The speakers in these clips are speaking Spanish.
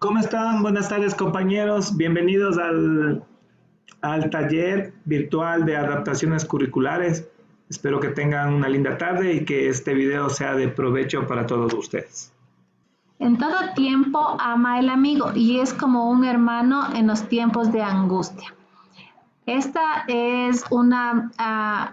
¿Cómo están? Buenas tardes, compañeros. Bienvenidos al taller virtual de adaptaciones curriculares. Espero que tengan una linda tarde y que este video sea de provecho para todos ustedes. En todo tiempo ama el amigo y es como un hermano en los tiempos de angustia. Esta es una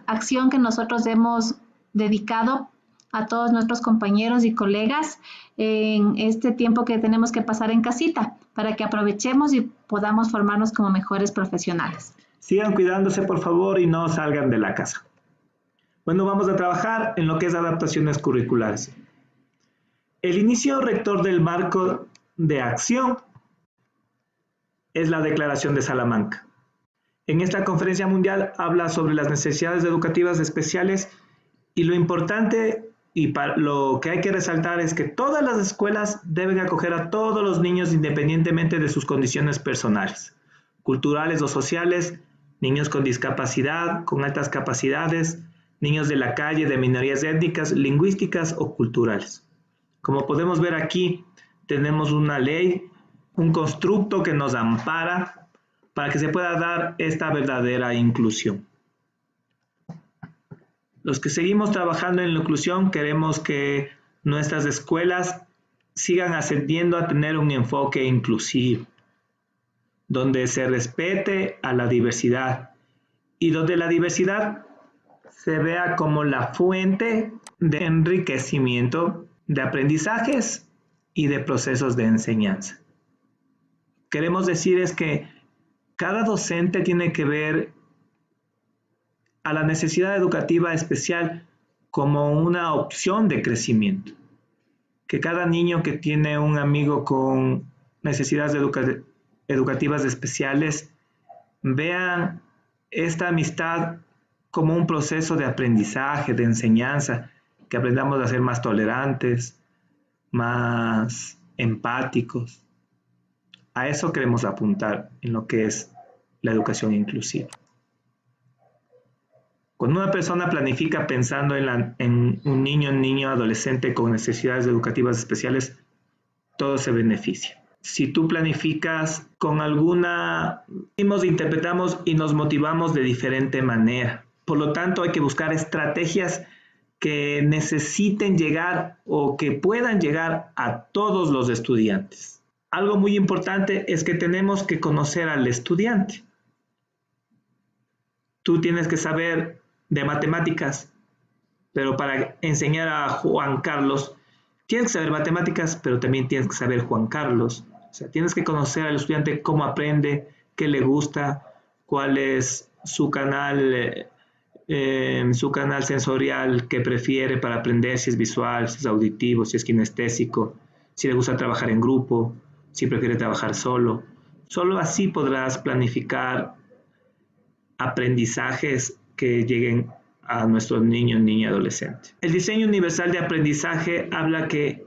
acción que nosotros hemos dedicado a todos nuestros compañeros y colegas en este tiempo que tenemos que pasar en casita para que aprovechemos y podamos formarnos como mejores profesionales. Sigan cuidándose, por favor, y no salgan de la casa. Bueno, vamos a trabajar en lo que es adaptaciones curriculares. El inicio rector del marco de acción es la Declaración de Salamanca. En esta conferencia mundial habla sobre las necesidades educativas especiales y lo importante y para lo que hay que resaltar es que todas las escuelas deben acoger a todos los niños independientemente de sus condiciones personales, culturales o sociales, niños con discapacidad, con altas capacidades, niños de la calle, de minorías étnicas, lingüísticas o culturales. Como podemos ver aquí, tenemos una ley, un constructo que nos ampara para que se pueda dar esta verdadera inclusión. Los que seguimos trabajando en la inclusión queremos que nuestras escuelas sigan ascendiendo a tener un enfoque inclusivo, donde se respete a la diversidad y donde la diversidad se vea como la fuente de enriquecimiento de aprendizajes y de procesos de enseñanza. Queremos decir es que cada docente tiene que ver a la necesidad educativa especial como una opción de crecimiento. Que cada niño que tiene un amigo con necesidades educativas especiales vean esta amistad como un proceso de aprendizaje, de enseñanza, que aprendamos a ser más tolerantes, más empáticos. A eso queremos apuntar en lo que es la educación inclusiva. Cuando una persona planifica pensando en un niño, adolescente con necesidades educativas especiales, todo se beneficia. Si tú planificas con alguna, interpretamos y nos motivamos de diferente manera. Por lo tanto, hay que buscar estrategias que necesiten llegar o que puedan llegar a todos los estudiantes. Algo muy importante es que tenemos que conocer al estudiante. Tú tienes que saber de matemáticas, pero para enseñar a Juan Carlos, tienes que saber matemáticas, pero también tienes que saber Juan Carlos. O sea, tienes que conocer al estudiante cómo aprende, qué le gusta, cuál es su canal sensorial que prefiere para aprender, si es visual, si es auditivo, si es kinestésico, si le gusta trabajar en grupo, si prefiere trabajar solo. Solo así podrás planificar aprendizajes que lleguen a nuestros niños, niñas y adolescentes. El diseño universal de aprendizaje habla que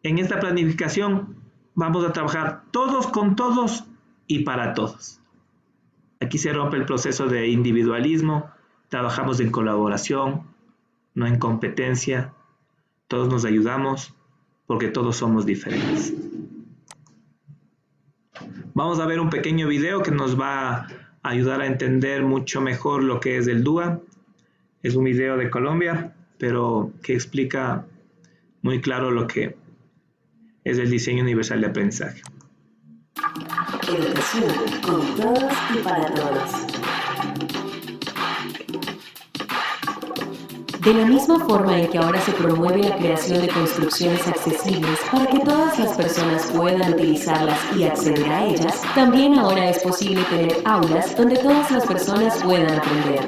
en esta planificación vamos a trabajar todos con todos y para todos. Aquí se rompe el proceso de individualismo, trabajamos en colaboración, no en competencia, todos nos ayudamos porque todos somos diferentes. Vamos a ver un pequeño video que nos va a ayudar a entender mucho mejor lo que es el DUA. Es un video de Colombia, pero que explica muy claro lo que es el diseño universal de aprendizaje. Educación con todos y para todos. De la misma forma en que ahora se promueve la creación de construcciones accesibles para que todas las personas puedan utilizarlas y acceder a ellas, también ahora es posible tener aulas donde todas las personas puedan aprender.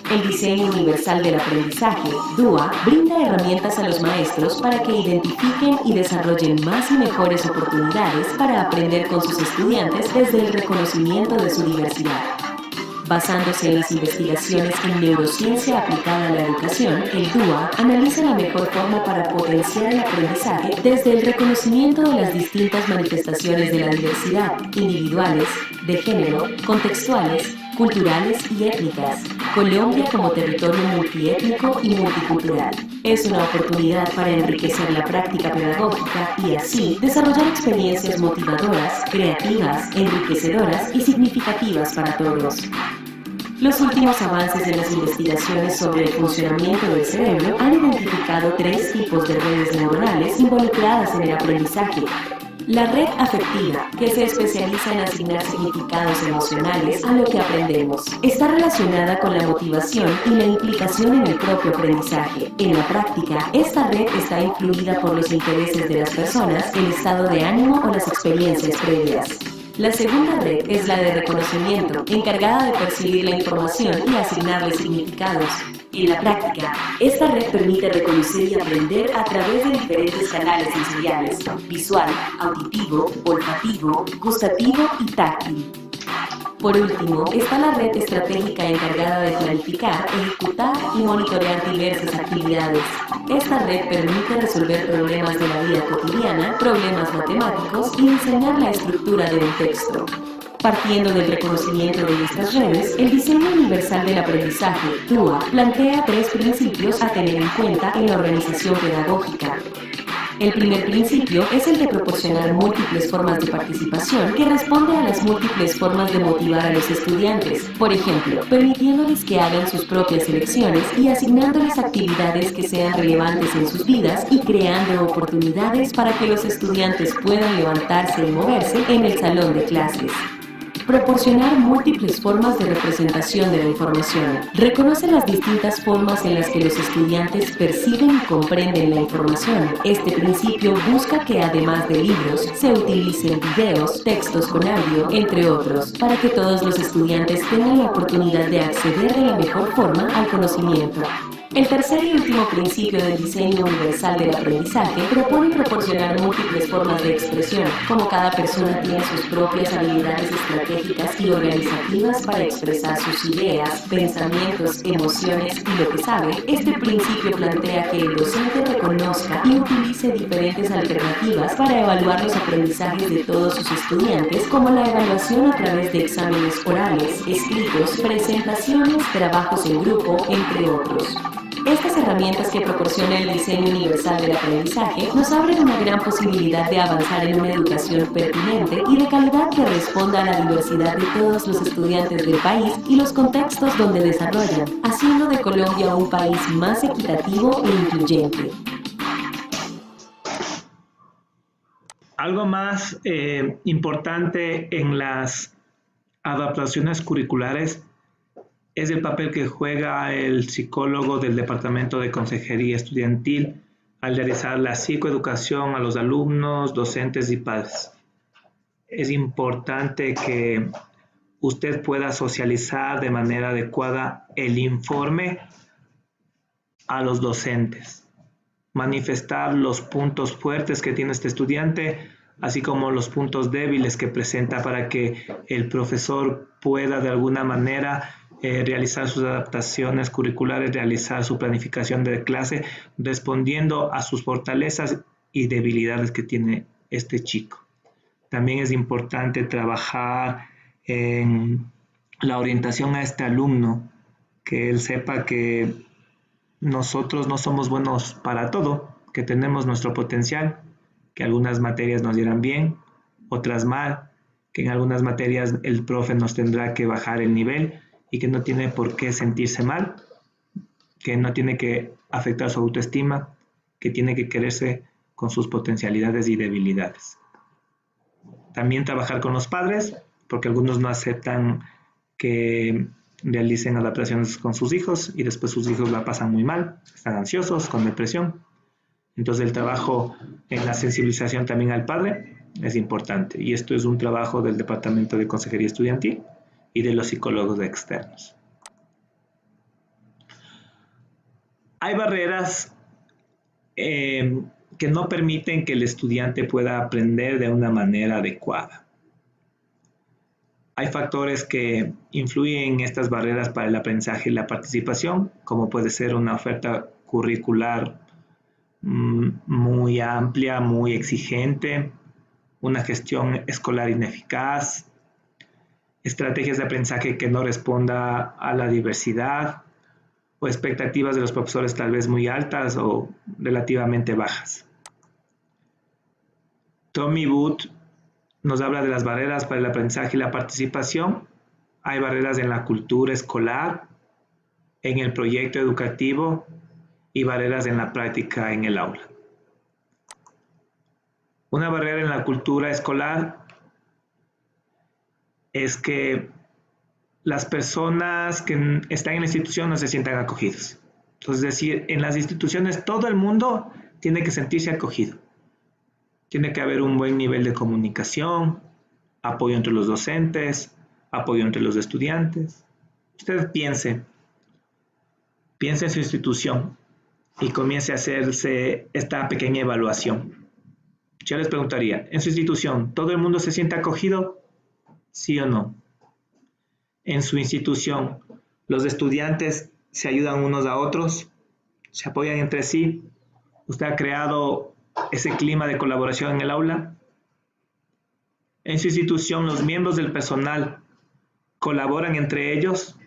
El diseño universal del aprendizaje, DUA, brinda herramientas a los maestros para que identifiquen y desarrollen más y mejores oportunidades para aprender con sus estudiantes desde el reconocimiento de su diversidad. Basándose en las investigaciones en neurociencia aplicada a la educación, el DUA analiza la mejor forma para potenciar el aprendizaje desde el reconocimiento de las distintas manifestaciones de la diversidad, individuales, de género, contextuales, culturales y étnicas. Colombia como territorio multiétnico y multicultural. Es una oportunidad para enriquecer la práctica pedagógica y así desarrollar experiencias motivadoras, creativas, enriquecedoras y significativas para todos. Los últimos avances en las investigaciones sobre el funcionamiento del cerebro han identificado 3 tipos de redes neuronales involucradas en el aprendizaje. La red afectiva, que se especializa en asignar significados emocionales a lo que aprendemos, está relacionada con la motivación y la implicación en el propio aprendizaje. En la práctica, esta red está influida por los intereses de las personas, el estado de ánimo o las experiencias previas. La segunda red es la de reconocimiento, encargada de percibir la información y asignarle significados. En la práctica, esta red permite reconocer y aprender a través de diferentes canales sensoriales: visual, auditivo, olfativo, gustativo y táctil. Por último, está la red estratégica encargada de planificar, ejecutar y monitorear diversas actividades. Esta red permite resolver problemas de la vida cotidiana, problemas matemáticos y diseñar la estructura de un texto. Partiendo del reconocimiento de estas redes, el Diseño Universal del Aprendizaje, DUA, plantea 3 principios a tener en cuenta en la organización pedagógica. El primer principio es el de proporcionar múltiples formas de participación que responde a las múltiples formas de motivar a los estudiantes. Por ejemplo, permitiéndoles que hagan sus propias elecciones y asignándoles actividades que sean relevantes en sus vidas y creando oportunidades para que los estudiantes puedan levantarse y moverse en el salón de clases. Proporcionar múltiples formas de representación de la información. Reconoce las distintas formas en las que los estudiantes perciben y comprenden la información. Este principio busca que, además de libros, se utilicen videos, textos con audio, entre otros, para que todos los estudiantes tengan la oportunidad de acceder de la mejor forma al conocimiento. El tercer y último principio del Diseño Universal del Aprendizaje propone proporcionar múltiples formas de expresión. Como cada persona tiene sus propias habilidades estratégicas y organizativas para expresar sus ideas, pensamientos, emociones y lo que sabe, este principio plantea que el docente reconozca y utilice diferentes alternativas para evaluar los aprendizajes de todos sus estudiantes, como la evaluación a través de exámenes orales, escritos, presentaciones, trabajos en grupo, entre otros. Estas herramientas que proporciona el Diseño Universal del Aprendizaje nos abren una gran posibilidad de avanzar en una educación pertinente y de calidad que responda a la diversidad de todos los estudiantes del país y los contextos donde desarrollan, haciendo de Colombia un país más equitativo e incluyente. Algo más importante en las adaptaciones curriculares es el papel que juega el psicólogo del Departamento de Consejería Estudiantil al realizar la psicoeducación a los alumnos, docentes y padres. Es importante que usted pueda socializar de manera adecuada el informe a los docentes, manifestar los puntos fuertes que tiene este estudiante, así como los puntos débiles que presenta para que el profesor pueda de alguna manera realizar sus adaptaciones curriculares, realizar su planificación de clase, respondiendo a sus fortalezas y debilidades que tiene este chico. También es importante trabajar en la orientación a este alumno, que él sepa que nosotros no somos buenos para todo, que tenemos nuestro potencial, que algunas materias nos irán bien, otras mal, que en algunas materias el profe nos tendrá que bajar el nivel, y que no tiene por qué sentirse mal, que no tiene que afectar su autoestima, que tiene que quererse con sus potencialidades y debilidades. También trabajar con los padres, porque algunos no aceptan que realicen adaptaciones con sus hijos y después sus hijos la pasan muy mal, están ansiosos, con depresión. Entonces el trabajo en la sensibilización también al padre es importante, y esto es un trabajo del Departamento de Consejería Estudiantil y de los psicólogos externos. Hay barreras que no permiten que el estudiante pueda aprender de una manera adecuada. Hay factores que influyen en estas barreras para el aprendizaje y la participación, como puede ser una oferta curricular muy amplia, muy exigente, una gestión escolar ineficaz, estrategias de aprendizaje que no responda a la diversidad o expectativas de los profesores tal vez muy altas o relativamente bajas. Tommy Booth nos habla de las barreras para el aprendizaje y la participación. Hay barreras en la cultura escolar, en el proyecto educativo y barreras en la práctica en el aula. Una barrera en la cultura escolar es que las personas que están en la institución no se sientan acogidos. Entonces, es decir, en las instituciones todo el mundo tiene que sentirse acogido. Tiene que haber un buen nivel de comunicación, apoyo entre los docentes, apoyo entre los estudiantes. Usted piense en su institución y comience a hacerse esta pequeña evaluación. Yo les preguntaría, ¿en su institución todo el mundo se siente acogido? ¿Sí o no? En su institución, ¿los estudiantes se ayudan unos a otros? ¿Se apoyan entre sí? ¿Usted ha creado ese clima de colaboración en el aula? En su institución, ¿los miembros del personal colaboran entre ellos?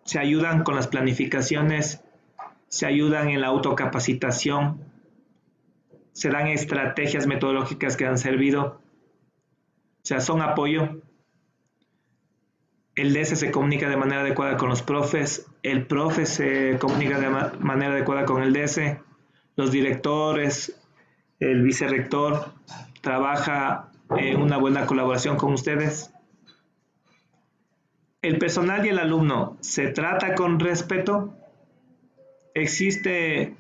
¿Se ayudan con las planificaciones? ¿Se ayudan en la autocapacitación? ¿Se dan estrategias metodológicas que han servido? O sea, son apoyo. El DC se comunica de manera adecuada con los profes, el profe se comunica de manera adecuada con el DC, los directores, el vicerrector trabaja en una buena colaboración con ustedes. El personal y el alumno se trata con respeto. ¿Existe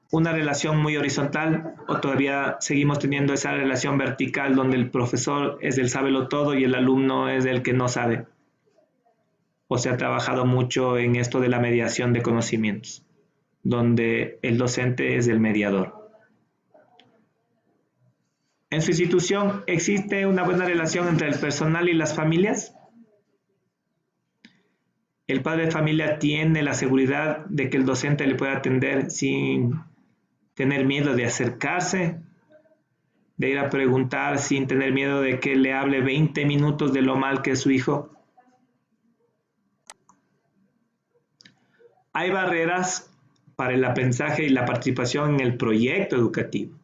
una relación muy horizontal o todavía seguimos teniendo esa relación vertical donde el profesor es el sábelo todo y el alumno es el que no sabe? ¿O se ha trabajado mucho en esto de la mediación de conocimientos, donde el docente es el mediador? ¿En su institución existe una buena relación entre el personal y las familias? ¿El padre de familia tiene la seguridad de que el docente le pueda atender sin tener miedo de acercarse, de ir a preguntar sin tener miedo de que le hable 20 minutos de lo mal que es su hijo? Hay barreras para el aprendizaje y la participación en el proyecto educativo.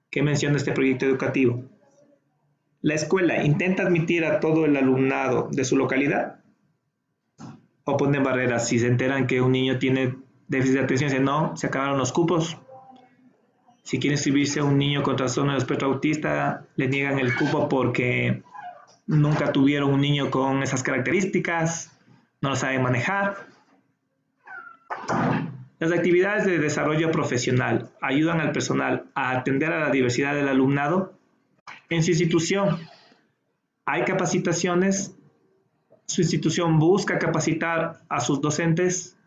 ¿Qué menciona este proyecto educativo? ¿La escuela intenta admitir a todo el alumnado de su localidad? ¿O ponen barreras? Si se enteran que un niño tiene déficit de atención, dicen no, se acabaron los cupos. Si quiere inscribirse un niño con trastorno del espectro autista, le niegan el cupo porque nunca tuvieron un niño con esas características, no lo saben manejar. Las actividades de desarrollo profesional ayudan al personal a atender a la diversidad del alumnado. En su institución, ¿hay capacitaciones? ¿Su institución busca capacitar a sus docentes?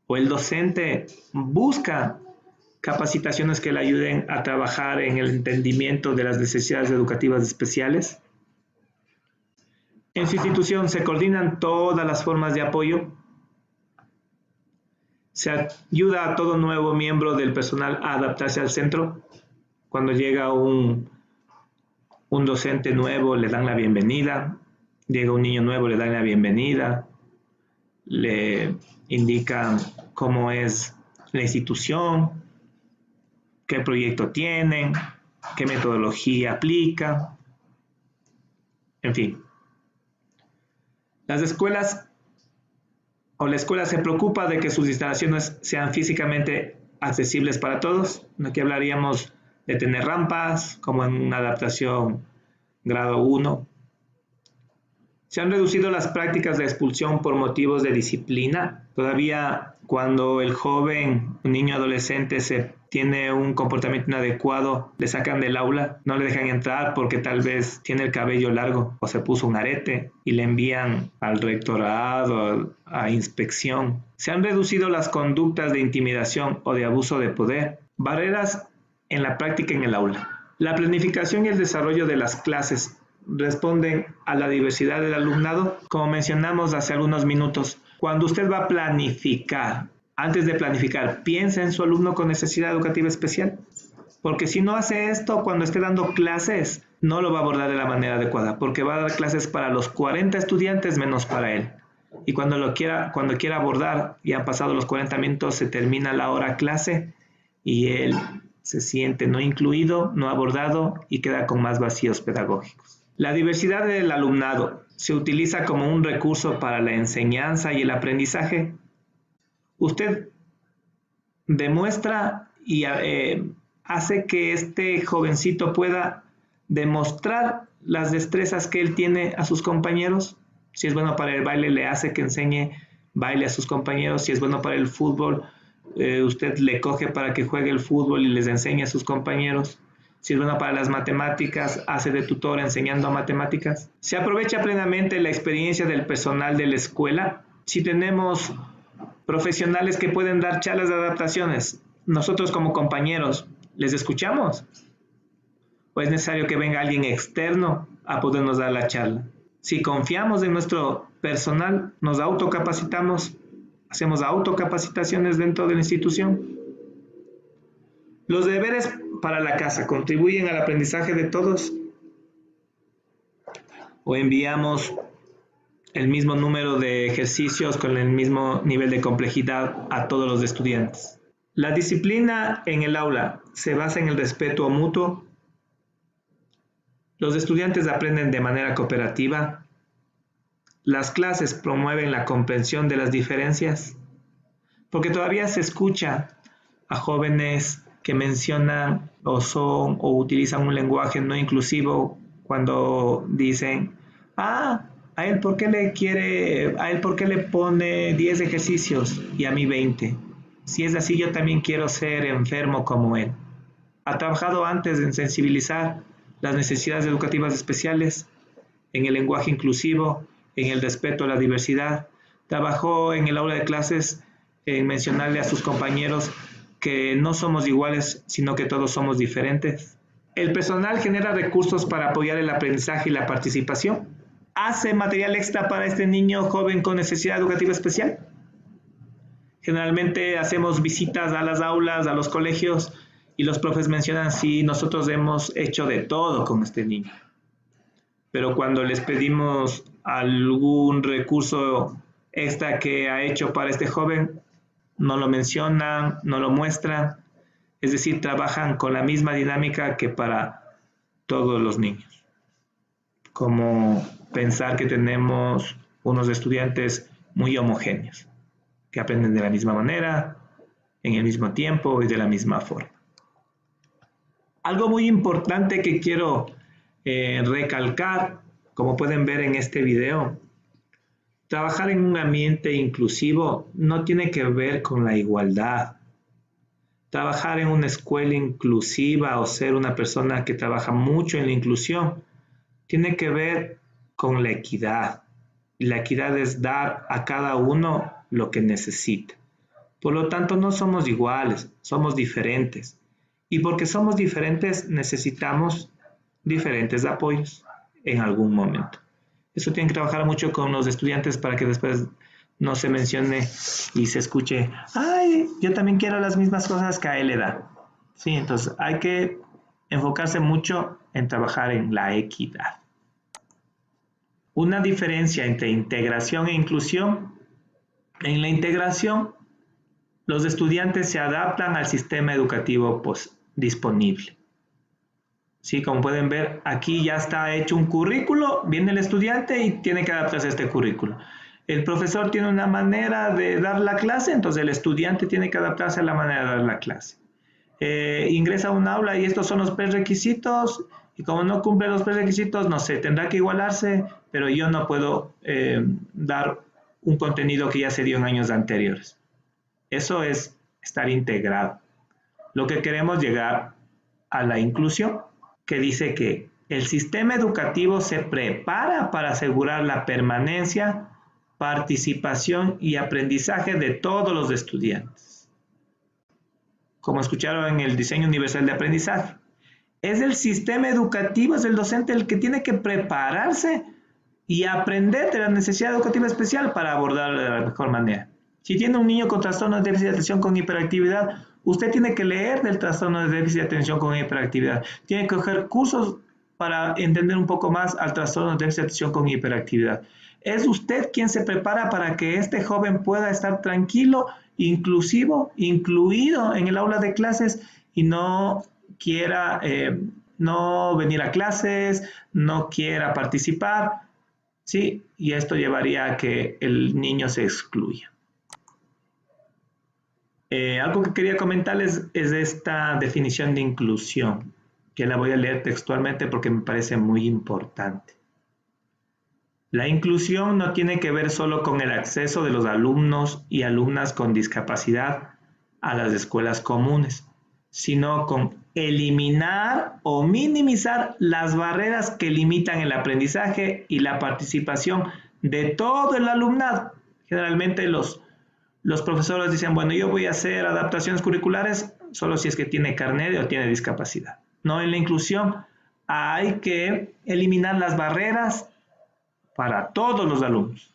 ¿O el docente busca capacitaciones que le ayuden a trabajar en el entendimiento de las necesidades educativas especiales? En su institución se coordinan todas las formas de apoyo. Se ayuda a todo nuevo miembro del personal a adaptarse al centro. Cuando llega un docente nuevo, le dan la bienvenida. Llega un niño nuevo, le dan la bienvenida. Le indican cómo es la institución, qué proyecto tienen, qué metodología aplica, en fin. Las escuelas o la escuela se preocupa de que sus instalaciones sean físicamente accesibles para todos. Aquí hablaríamos de tener rampas, como en una adaptación grado 1. Se han reducido las prácticas de expulsión por motivos de disciplina. Todavía cuando el joven, un niño adolescente, tiene un comportamiento inadecuado, le sacan del aula, no le dejan entrar porque tal vez tiene el cabello largo o se puso un arete y le envían al rectorado, a inspección. Se han reducido las conductas de intimidación o de abuso de poder. Barreras en la práctica en el aula. La planificación y el desarrollo de las clases responden a la diversidad del alumnado. Como mencionamos hace algunos minutos, cuando usted va a planificar, antes de planificar, piensa en su alumno con necesidad educativa especial. Porque si no hace esto, cuando esté dando clases, no lo va a abordar de la manera adecuada, porque va a dar clases para los 40 estudiantes menos para él. Y cuando quiera abordar, ya han pasado los 40 minutos, se termina la hora clase y él se siente no incluido, no abordado y queda con más vacíos pedagógicos. La diversidad del alumnado se utiliza como un recurso para la enseñanza y el aprendizaje. Usted demuestra y hace que este jovencito pueda demostrar las destrezas que él tiene a sus compañeros. Si es bueno para el baile, le hace que enseñe baile a sus compañeros. Si es bueno para el fútbol, usted le coge para que juegue el fútbol y les enseñe a sus compañeros. Si es bueno para las matemáticas, hace de tutor enseñando a matemáticas. Se aprovecha plenamente la experiencia del personal de la escuela. Si tenemos profesionales que pueden dar charlas de adaptaciones, nosotros como compañeros, ¿les escuchamos? ¿O es necesario que venga alguien externo a podernos dar la charla? Si confiamos en nuestro personal, nos autocapacitamos, hacemos autocapacitaciones dentro de la institución. Los deberes para la casa contribuyen al aprendizaje de todos. O enviamos el mismo número de ejercicios con el mismo nivel de complejidad a todos los estudiantes. La disciplina en el aula se basa en el respeto mutuo. Los estudiantes aprenden de manera cooperativa. Las clases promueven la comprensión de las diferencias, porque todavía se escucha a jóvenes que mencionan o utilizan un lenguaje no inclusivo cuando dicen, ¿a él por qué le pone 10 ejercicios y a mí 20? Si es así, yo también quiero ser enfermo como él. ¿Ha trabajado antes en sensibilizar las necesidades educativas especiales, en el lenguaje inclusivo, en el respeto a la diversidad? ¿Trabajó en el aula de clases en mencionarle a sus compañeros que no somos iguales, sino que todos somos diferentes? El personal genera recursos para apoyar el aprendizaje y la participación. ¿Hace material extra para este niño joven con necesidad educativa especial? Generalmente hacemos visitas a las aulas, a los colegios, y los profes mencionan, sí, nosotros hemos hecho de todo con este niño. Pero cuando les pedimos algún recurso extra que ha hecho para este joven, no lo mencionan, no lo muestran. Es decir, trabajan con la misma dinámica que para todos los niños. Como pensar que tenemos unos estudiantes muy homogéneos, que aprenden de la misma manera, en el mismo tiempo y de la misma forma. Algo muy importante que quiero recalcar, como pueden ver en este video, trabajar en un ambiente inclusivo no tiene que ver con la igualdad. Trabajar en una escuela inclusiva o ser una persona que trabaja mucho en la inclusión tiene que ver con la equidad. Y la equidad es dar a cada uno lo que necesita. Por lo tanto, no somos iguales, somos diferentes. Y porque somos diferentes, necesitamos diferentes apoyos en algún momento. Eso tiene que trabajar mucho con los estudiantes para que después no se mencione y se escuche, ay, yo también quiero las mismas cosas que a él le da. Sí, entonces hay que enfocarse mucho en trabajar en la equidad. Una diferencia entre integración e inclusión. En la integración, los estudiantes se adaptan al sistema educativo disponible. Sí, como pueden ver, aquí ya está hecho un currículo, viene el estudiante y tiene que adaptarse a este currículo. El profesor tiene una manera de dar la clase, entonces el estudiante tiene que adaptarse a la manera de dar la clase. Ingresa a un aula y estos son los prerequisitos, y como no cumple los prerequisitos, no sé, tendrá que igualarse, pero yo no puedo dar un contenido que ya se dio en años anteriores. Eso es estar integrado. Lo que queremos llegar a la inclusión, que dice que el sistema educativo se prepara para asegurar la permanencia, participación y aprendizaje de todos los estudiantes. Como escucharon en el diseño universal de aprendizaje, es el sistema educativo, es el docente el que tiene que prepararse y aprender de la necesidad educativa especial para abordarla de la mejor manera. Si tiene un niño con trastorno de déficit de atención con hiperactividad, Usted tiene que leer del trastorno de déficit de atención con hiperactividad. Tiene que coger cursos para entender un poco más al trastorno de déficit de atención con hiperactividad. Es usted quien se prepara para que este joven pueda estar tranquilo, inclusivo, incluido en el aula de clases y no quiera no venir a clases, no quiera participar, ¿sí? Y esto llevaría a que el niño se excluya. Algo que quería comentarles es esta definición de inclusión, que la voy a leer textualmente porque me parece muy importante. La inclusión no tiene que ver solo con el acceso de los alumnos y alumnas con discapacidad a las escuelas comunes, sino con eliminar o minimizar las barreras que limitan el aprendizaje y la participación de todo el alumnado. Generalmente los profesores dicen, bueno, yo voy a hacer adaptaciones curriculares solo si es que tiene carnet o tiene discapacidad. No, en la inclusión hay que eliminar las barreras para todos los alumnos.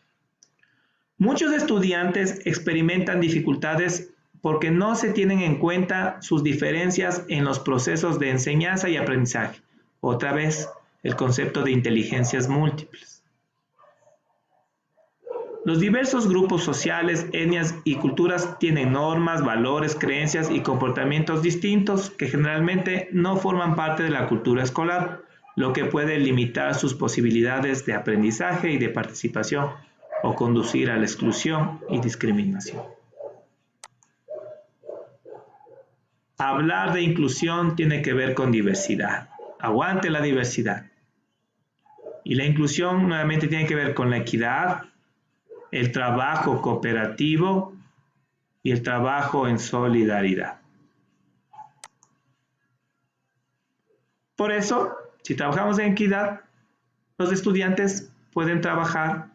Muchos estudiantes experimentan dificultades porque no se tienen en cuenta sus diferencias en los procesos de enseñanza y aprendizaje. Otra vez, el concepto de inteligencias múltiples. Los diversos grupos sociales, etnias y culturas tienen normas, valores, creencias y comportamientos distintos que generalmente no forman parte de la cultura escolar, lo que puede limitar sus posibilidades de aprendizaje y de participación o conducir a la exclusión y discriminación. Hablar de inclusión tiene que ver con diversidad. Aguante la diversidad. Y la inclusión nuevamente tiene que ver con la equidad, el trabajo cooperativo y el trabajo en solidaridad. Por eso, si trabajamos en equidad, los estudiantes pueden trabajar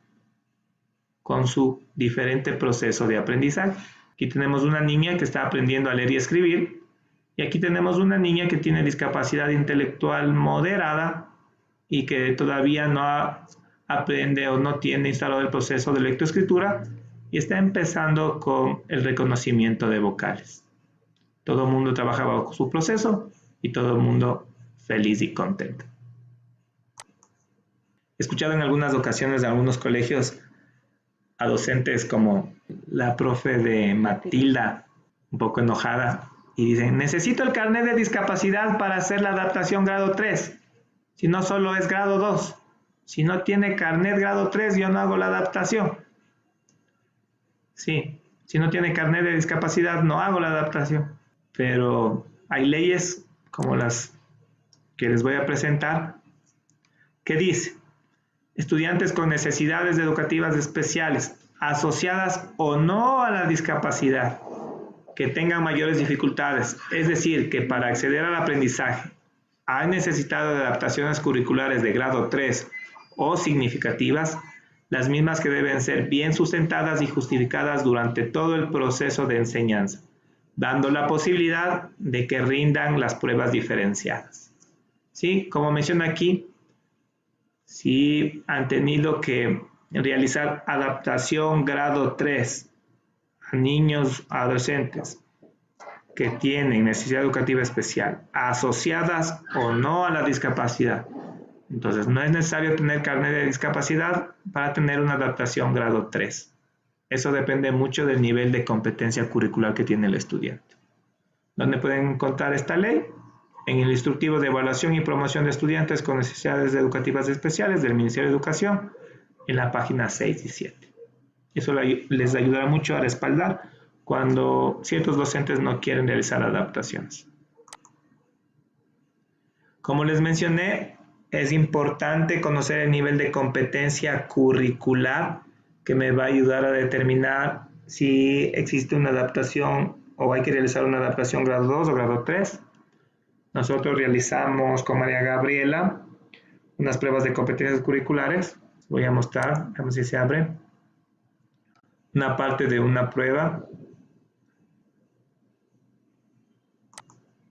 con su diferente proceso de aprendizaje. Aquí tenemos una niña que está aprendiendo a leer y escribir, y aquí tenemos una niña que tiene discapacidad intelectual moderada y que todavía no aprende o no tiene instalado el proceso de lectoescritura y está empezando con el reconocimiento de vocales. Todo el mundo trabaja bajo su proceso y todo el mundo feliz y contento. He escuchado en algunas ocasiones de algunos colegios a docentes como la profe de Matilda, un poco enojada, y dicen, necesito el carnet de discapacidad para hacer la adaptación grado 3, si no solo es grado 2. Si no tiene carnet grado 3, yo no hago la adaptación. Sí, si no tiene carnet de discapacidad, no hago la adaptación. Pero hay leyes como las que les voy a presentar, que dice, estudiantes con necesidades educativas especiales, asociadas o no a la discapacidad, que tengan mayores dificultades, es decir, que para acceder al aprendizaje han necesitado de adaptaciones curriculares de grado 3 o significativas, las mismas que deben ser bien sustentadas y justificadas durante todo el proceso de enseñanza, dando la posibilidad de que rindan las pruebas diferenciadas. ¿Sí? Como menciona aquí, si han tenido que realizar adaptación grado 3 a niños adolescentes que tienen necesidad educativa especial, asociadas o no a la discapacidad, entonces no es necesario tener carnet de discapacidad para tener una adaptación grado 3. Eso depende mucho del nivel de competencia curricular que tiene el estudiante. ¿Dónde pueden encontrar esta ley? En el Instructivo de Evaluación y Promoción de Estudiantes con Necesidades Educativas Especiales del Ministerio de Educación, en la página 6 y 7. Eso les ayudará mucho a respaldar cuando ciertos docentes no quieren realizar adaptaciones. Como les mencioné, es importante conocer el nivel de competencia curricular que me va a ayudar a determinar si existe una adaptación o hay que realizar una adaptación grado 2 o grado 3. Nosotros realizamos con María Gabriela unas pruebas de competencias curriculares. Voy a mostrar, veamos si se abre. Una parte de una prueba.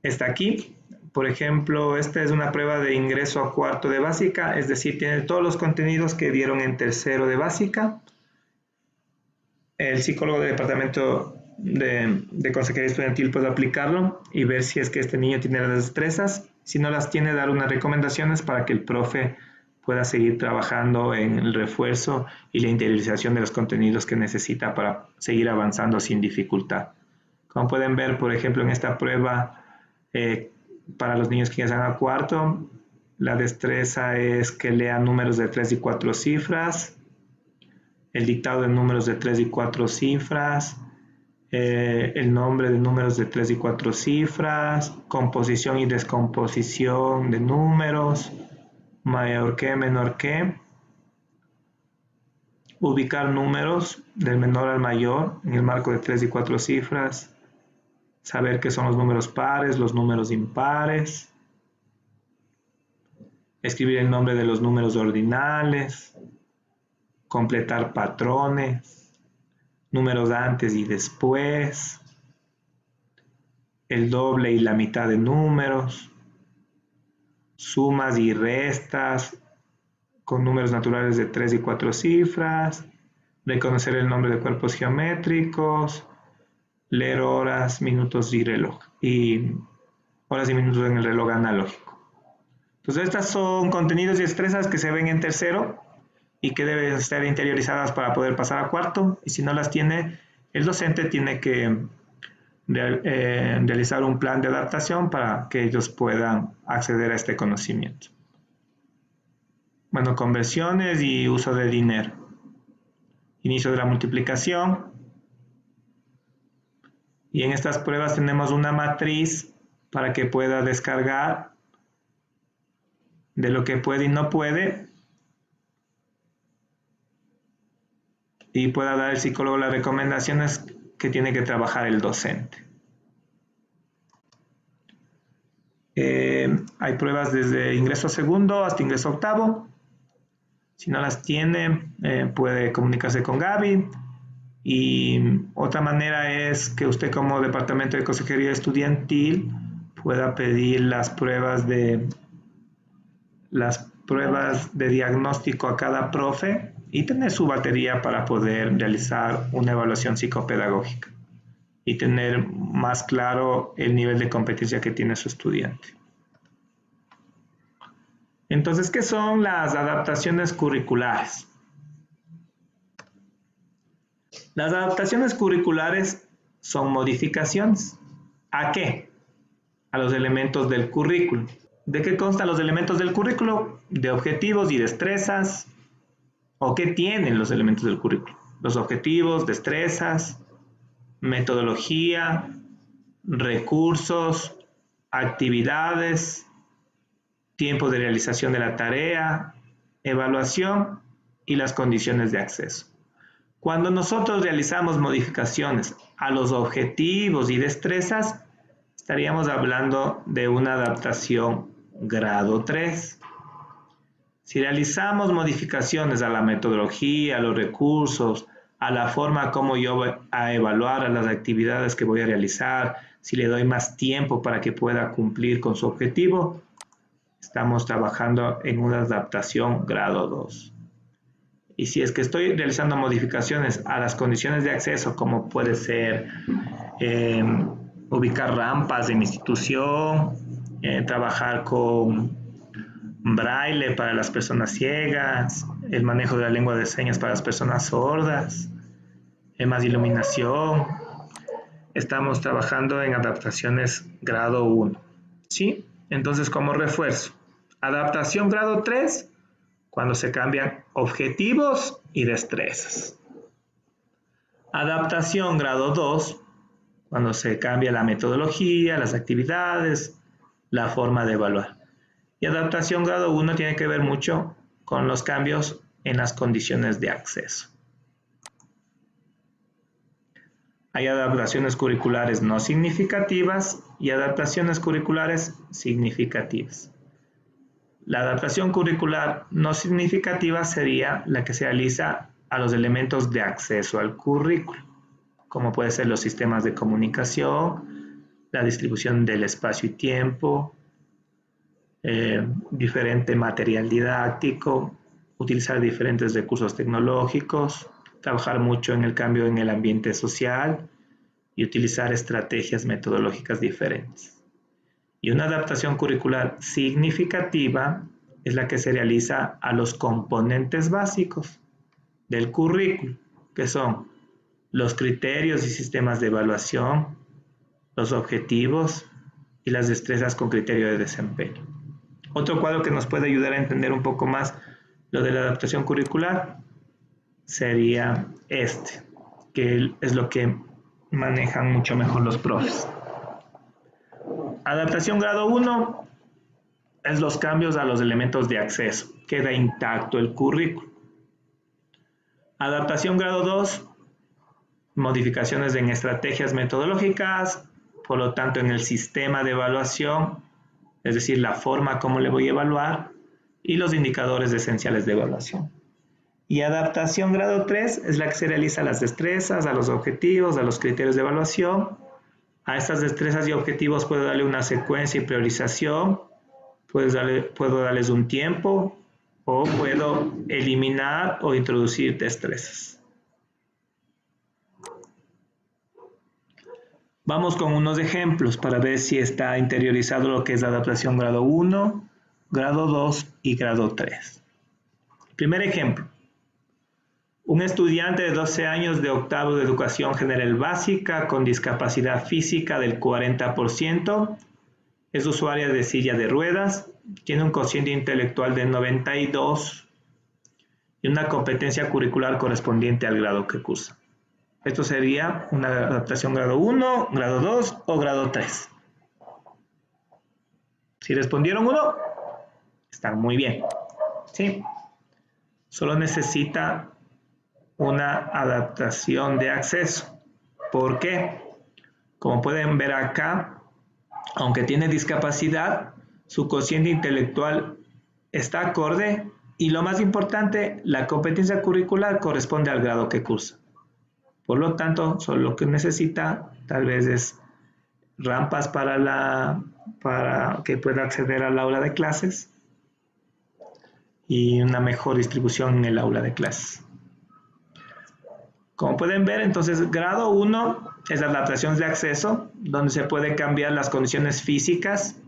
Está aquí. Por ejemplo, esta es una prueba de ingreso a cuarto de básica, es decir, tiene todos los contenidos que dieron en tercero de básica. El psicólogo del departamento de consejería estudiantil puedo aplicarlo y ver si es que este niño tiene las destrezas. Si no las tiene, dar unas recomendaciones para que el profe pueda seguir trabajando en el refuerzo y la interiorización de los contenidos que necesita para seguir avanzando sin dificultad. Como pueden ver, por ejemplo, en esta prueba, para los niños que ingresan a cuarto, la destreza es que lean números de 3 y 4 cifras, el dictado de números de 3 y 4 cifras, el nombre de números de 3 y 4 cifras, composición y descomposición de números, mayor que, menor que, ubicar números del menor al mayor en el marco de 3 y 4 cifras, saber qué son los números pares, los números impares, escribir el nombre de los números ordinales, completar patrones, números antes y después, el doble y la mitad de números, sumas y restas con números naturales de 3 y 4 cifras, reconocer el nombre de cuerpos geométricos, leer horas, minutos y reloj, y horas y minutos en el reloj analógico. Entonces estas son contenidos y destrezas que se ven en tercero y que deben estar interiorizadas para poder pasar a cuarto, y si no las tiene, el docente tiene que realizar un plan de adaptación para que ellos puedan acceder a este conocimiento. Bueno, conversiones y uso de dinero. Inicio de la multiplicación. Y en estas pruebas tenemos una matriz para que pueda descargar de lo que puede y no puede, y pueda dar el psicólogo las recomendaciones que tiene que trabajar el docente. Hay pruebas desde ingreso segundo hasta ingreso octavo. Si no las tiene, puede comunicarse con Gaby. Y otra manera es que usted, como departamento de consejería estudiantil, pueda pedir las pruebas de diagnóstico a cada profe y tener su batería para poder realizar una evaluación psicopedagógica y tener más claro el nivel de competencia que tiene su estudiante. Entonces, ¿qué son las adaptaciones curriculares? Las adaptaciones curriculares son modificaciones. ¿A qué? A los elementos del currículo. ¿De qué constan los elementos del currículo? De objetivos y destrezas. ¿O qué tienen los elementos del currículo? Los objetivos, destrezas, metodología, recursos, actividades, tiempo de realización de la tarea, evaluación y las condiciones de acceso. Cuando nosotros realizamos modificaciones a los objetivos y destrezas, estaríamos hablando de una adaptación grado 3. Si realizamos modificaciones a la metodología, a los recursos, a la forma como yo voy a evaluar a las actividades que voy a realizar, si le doy más tiempo para que pueda cumplir con su objetivo, estamos trabajando en una adaptación grado 2. Y si es que estoy realizando modificaciones a las condiciones de acceso, como puede ser ubicar rampas en mi institución, trabajar con braille para las personas ciegas, el manejo de la lengua de señas para las personas sordas, más iluminación, estamos trabajando en adaptaciones grado 1. ¿Sí? Entonces, como refuerzo, adaptación grado 3, cuando se cambian objetivos y destrezas. Adaptación grado 2, cuando se cambia la metodología, las actividades, la forma de evaluar. Y adaptación grado 1 tiene que ver mucho con los cambios en las condiciones de acceso. Hay adaptaciones curriculares no significativas y adaptaciones curriculares significativas. La adaptación curricular no significativa sería la que se realiza a los elementos de acceso al currículo, como pueden ser los sistemas de comunicación, la distribución del espacio y tiempo, diferente material didáctico, utilizar diferentes recursos tecnológicos, trabajar mucho en el cambio en el ambiente social y utilizar estrategias metodológicas diferentes. Y una adaptación curricular significativa es la que se realiza a los componentes básicos del currículo, que son los criterios y sistemas de evaluación, los objetivos y las destrezas con criterio de desempeño. Otro cuadro que nos puede ayudar a entender un poco más lo de la adaptación curricular sería este, que es lo que manejan mucho mejor los profes. Adaptación grado 1 es los cambios a los elementos de acceso. Queda intacto el currículo. Adaptación grado 2, modificaciones en estrategias metodológicas, por lo tanto en el sistema de evaluación, es decir, la forma como le voy a evaluar y los indicadores esenciales de evaluación. Y adaptación grado 3 es la que se realiza a las destrezas, a los objetivos, a los criterios de evaluación. A estas destrezas y objetivos puedo darle una secuencia y priorización, puedo darles un tiempo o puedo eliminar o introducir destrezas. Vamos con unos ejemplos para ver si está interiorizado lo que es la adaptación grado 1, grado 2 y grado 3. Primer ejemplo. Un estudiante de 12 años de octavo de educación general básica con discapacidad física del 40%, es usuaria de silla de ruedas, tiene un cociente intelectual de 92 y una competencia curricular correspondiente al grado que cursa. Esto sería una adaptación grado 1, grado 2 o grado 3. Si respondieron 1, están muy bien. ¿Sí? Solo necesita una adaptación de acceso. ¿Por qué? Como pueden ver acá, aunque tiene discapacidad, su cociente intelectual está acorde y lo más importante, la competencia curricular corresponde al grado que cursa. Por lo tanto, solo lo que necesita tal vez es rampas para que pueda acceder al aula de clases y una mejor distribución en el aula de clases. Como pueden ver, entonces, grado 1 es la adaptación de acceso, donde se puede cambiar las condiciones físicas,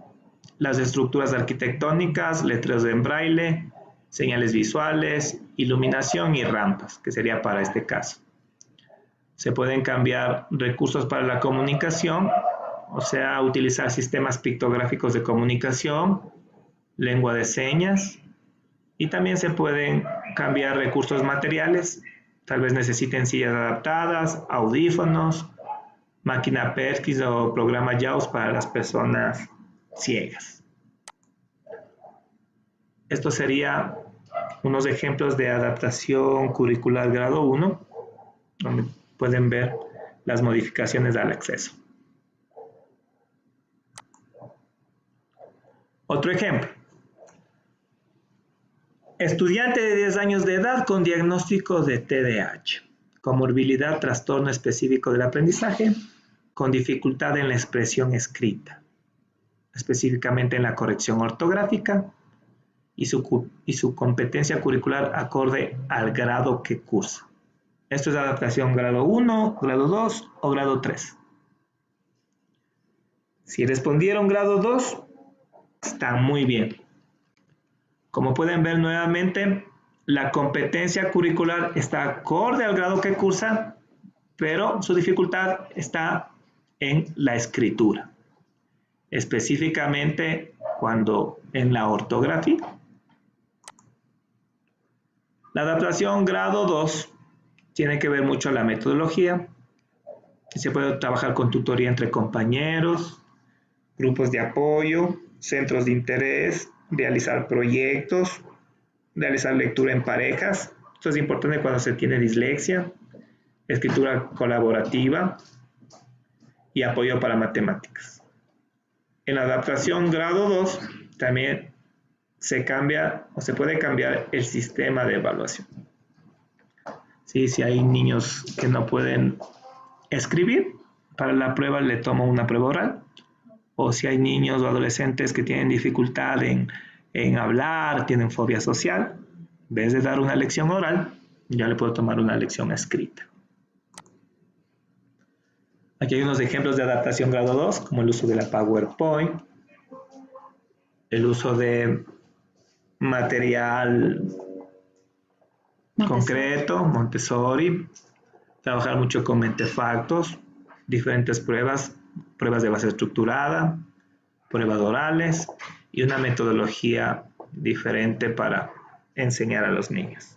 las estructuras arquitectónicas, letreros en braille, señales visuales, iluminación y rampas, que sería para este caso. Se pueden cambiar recursos para la comunicación, o sea, utilizar sistemas pictográficos de comunicación, lengua de señas, y también se pueden cambiar recursos materiales. Tal vez necesiten sillas adaptadas, audífonos, máquina Perkins o programa JAWS para las personas ciegas. Estos serían unos ejemplos de adaptación curricular grado 1, donde pueden ver las modificaciones al acceso. Otro ejemplo. Estudiante de 10 años de edad con diagnóstico de TDAH, comorbilidad, trastorno específico del aprendizaje, con dificultad en la expresión escrita, específicamente en la corrección ortográfica y su competencia curricular acorde al grado que cursa. Esto es adaptación grado 1, grado 2 o grado 3. Si respondieron grado 2, están muy bien. Como pueden ver nuevamente, la competencia curricular está acorde al grado que cursa, pero su dificultad está en la escritura. Específicamente cuando en la ortografía. La adaptación grado 2 tiene que ver mucho la metodología. Se puede trabajar con tutoría entre compañeros, grupos de apoyo, centros de interés, realizar proyectos, realizar lectura en parejas. Esto es importante cuando se tiene dislexia, escritura colaborativa y apoyo para matemáticas. En la adaptación grado 2 también se cambia o se puede cambiar el sistema de evaluación. Sí, si hay niños que no pueden escribir, para la prueba le tomo una prueba oral. O si hay niños o adolescentes que tienen dificultad en hablar, tienen fobia social, en vez de dar una lección oral, ya le puedo tomar una lección escrita. Aquí hay unos ejemplos de adaptación grado 2, como el uso de la PowerPoint, el uso de material concreto, Montessori, trabajar mucho con mentefactos, diferentes pruebas de base estructurada, pruebas orales y una metodología diferente para enseñar a los niños.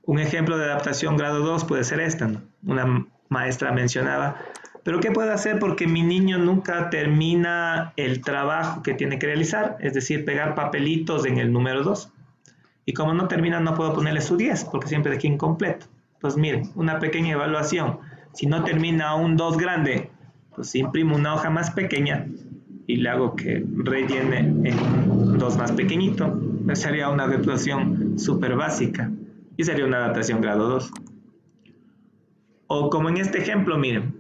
Un ejemplo de adaptación grado 2 puede ser esta, ¿no? Una maestra mencionaba, pero ¿qué puedo hacer porque mi niño nunca termina el trabajo que tiene que realizar? Es decir, pegar papelitos en el número 2. Y como no termina, no puedo ponerle su 10 porque siempre dejé incompleto. Pues miren, una pequeña evaluación. Si no termina un 2 grande, pues imprimo una hoja más pequeña y le hago que rellene en un 2 más pequeñito. Esa sería una adaptación súper básica y sería una adaptación grado 2. O como en este ejemplo, miren,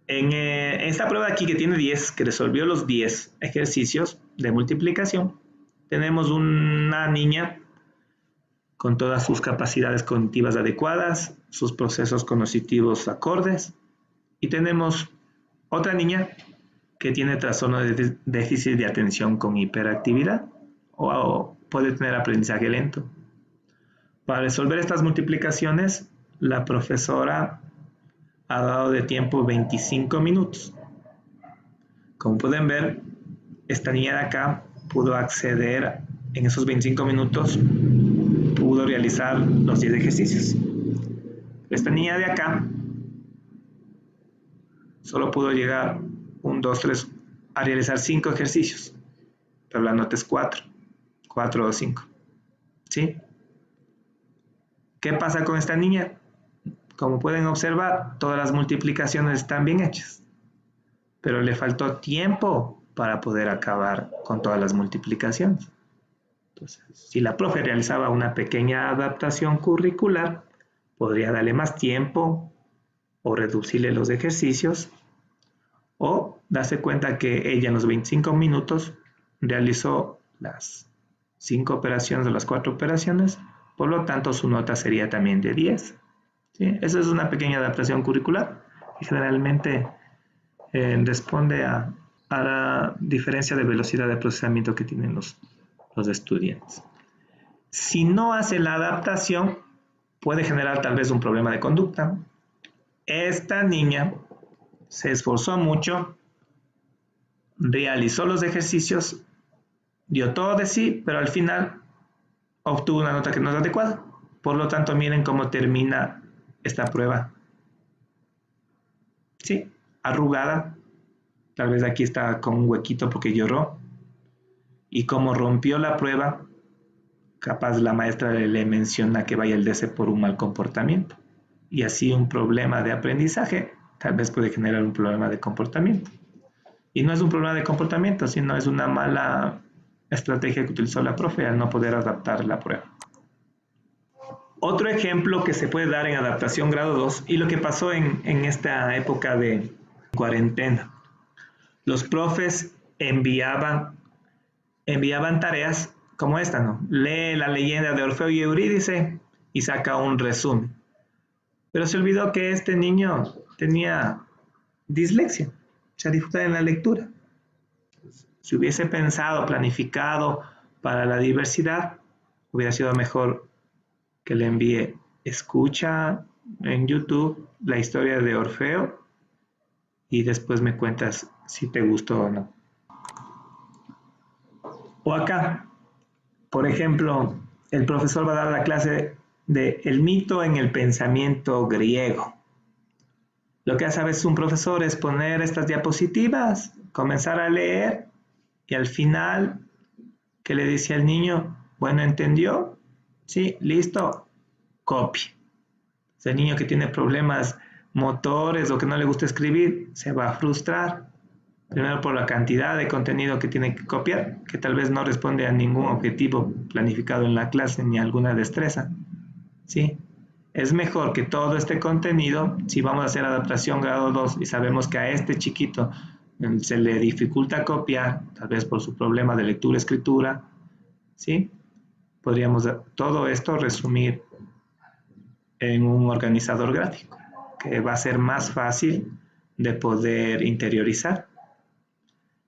en esta prueba aquí que tiene 10, que resolvió los 10 ejercicios de multiplicación, tenemos una niña con todas sus capacidades cognitivas adecuadas, sus procesos cognitivos acordes, y tenemos otra niña que tiene trastorno de déficit de atención con hiperactividad o puede tener aprendizaje lento. Para resolver estas multiplicaciones, la profesora ha dado de tiempo 25 minutos. Como pueden ver, esta niña de acá pudo acceder en esos 25 minutos, pudo realizar los 10 ejercicios. Esta niña de acá solo pudo llegar 1, 2, 3 a realizar 5 ejercicios, pero la nota es 4 o 5. ¿Sí? ¿Qué pasa con esta niña? Como pueden observar, todas las multiplicaciones están bien hechas, pero le faltó tiempo para poder acabar con todas las multiplicaciones. Entonces, si la profe realizaba una pequeña adaptación curricular, podría darle más tiempo o reducirle los ejercicios o darse cuenta que ella en los 25 minutos realizó las 5 operaciones o las 4 operaciones, por lo tanto su nota sería también de 10. ¿Sí? Esa es una pequeña adaptación curricular y generalmente responde a la diferencia de velocidad de procesamiento que tienen los estudiantes. Si no hace la adaptación, puede generar tal vez un problema de conducta. Esta niña se esforzó mucho, realizó los ejercicios, dio todo de sí, pero al final obtuvo una nota que no es adecuada. Por lo tanto, miren cómo termina esta prueba. Sí, arrugada. Tal vez aquí está con un huequito porque lloró. Y como rompió la prueba, capaz la maestra le menciona que vaya al DC por un mal comportamiento. Y así un problema de aprendizaje tal vez puede generar un problema de comportamiento. Y no es un problema de comportamiento, sino es una mala estrategia que utilizó la profe al no poder adaptar la prueba. Otro ejemplo que se puede dar en adaptación grado 2 y lo que pasó en esta época de cuarentena. Los profes enviaban tareas como esta, ¿no? Lee la leyenda de Orfeo y Eurídice y saca un resumen. Pero se olvidó que este niño tenía dislexia, o sea, dificultad en la lectura. Si hubiese pensado, planificado para la diversidad, hubiera sido mejor que le envíe, escucha en YouTube la historia de Orfeo y después me cuentas si te gustó o no. O acá, por ejemplo, el profesor va a dar la clase de el mito en el pensamiento griego. Lo que hace a veces un profesor es poner estas diapositivas, comenzar a leer y al final, ¿qué le dice al niño? Bueno, ¿entendió? Sí, listo, copie. El niño que tiene problemas motores o que no le gusta escribir, se va a frustrar. Primero por la cantidad de contenido que tiene que copiar, que tal vez no responde a ningún objetivo planificado en la clase ni a alguna destreza. ¿Sí? Es mejor que todo este contenido, si vamos a hacer adaptación grado 2 y sabemos que a este chiquito se le dificulta copiar, tal vez por su problema de lectura-escritura, ¿sí? Podríamos todo esto resumir en un organizador gráfico que va a ser más fácil de poder interiorizar.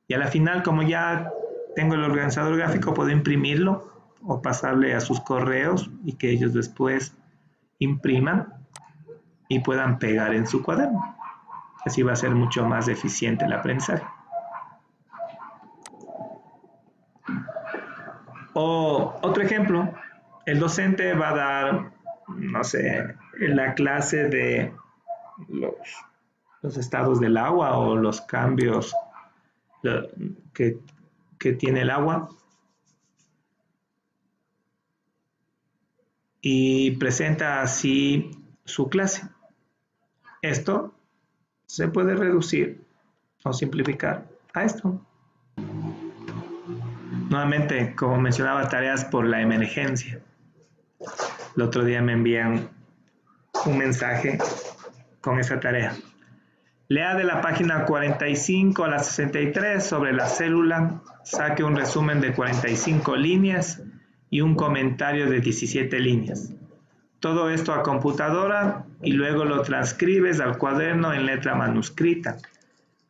Y a la final, como ya tengo el organizador gráfico, puedo imprimirlo o pasarle a sus correos y que ellos después impriman y puedan pegar en su cuaderno. Así va a ser mucho más eficiente el aprendizaje. O otro ejemplo, el docente va a dar, no sé, la clase de los estados del agua o los cambios que tiene el agua y presenta así su clase. Esto se puede reducir o simplificar a esto. Nuevamente, como mencionaba, tareas por la emergencia. El otro día me envían un mensaje con esa tarea. Lea de la página 45 a la 63 sobre la célula, saque un resumen de 45 líneas y un comentario de 17 líneas. Todo esto a computadora y luego lo transcribes al cuaderno en letra manuscrita.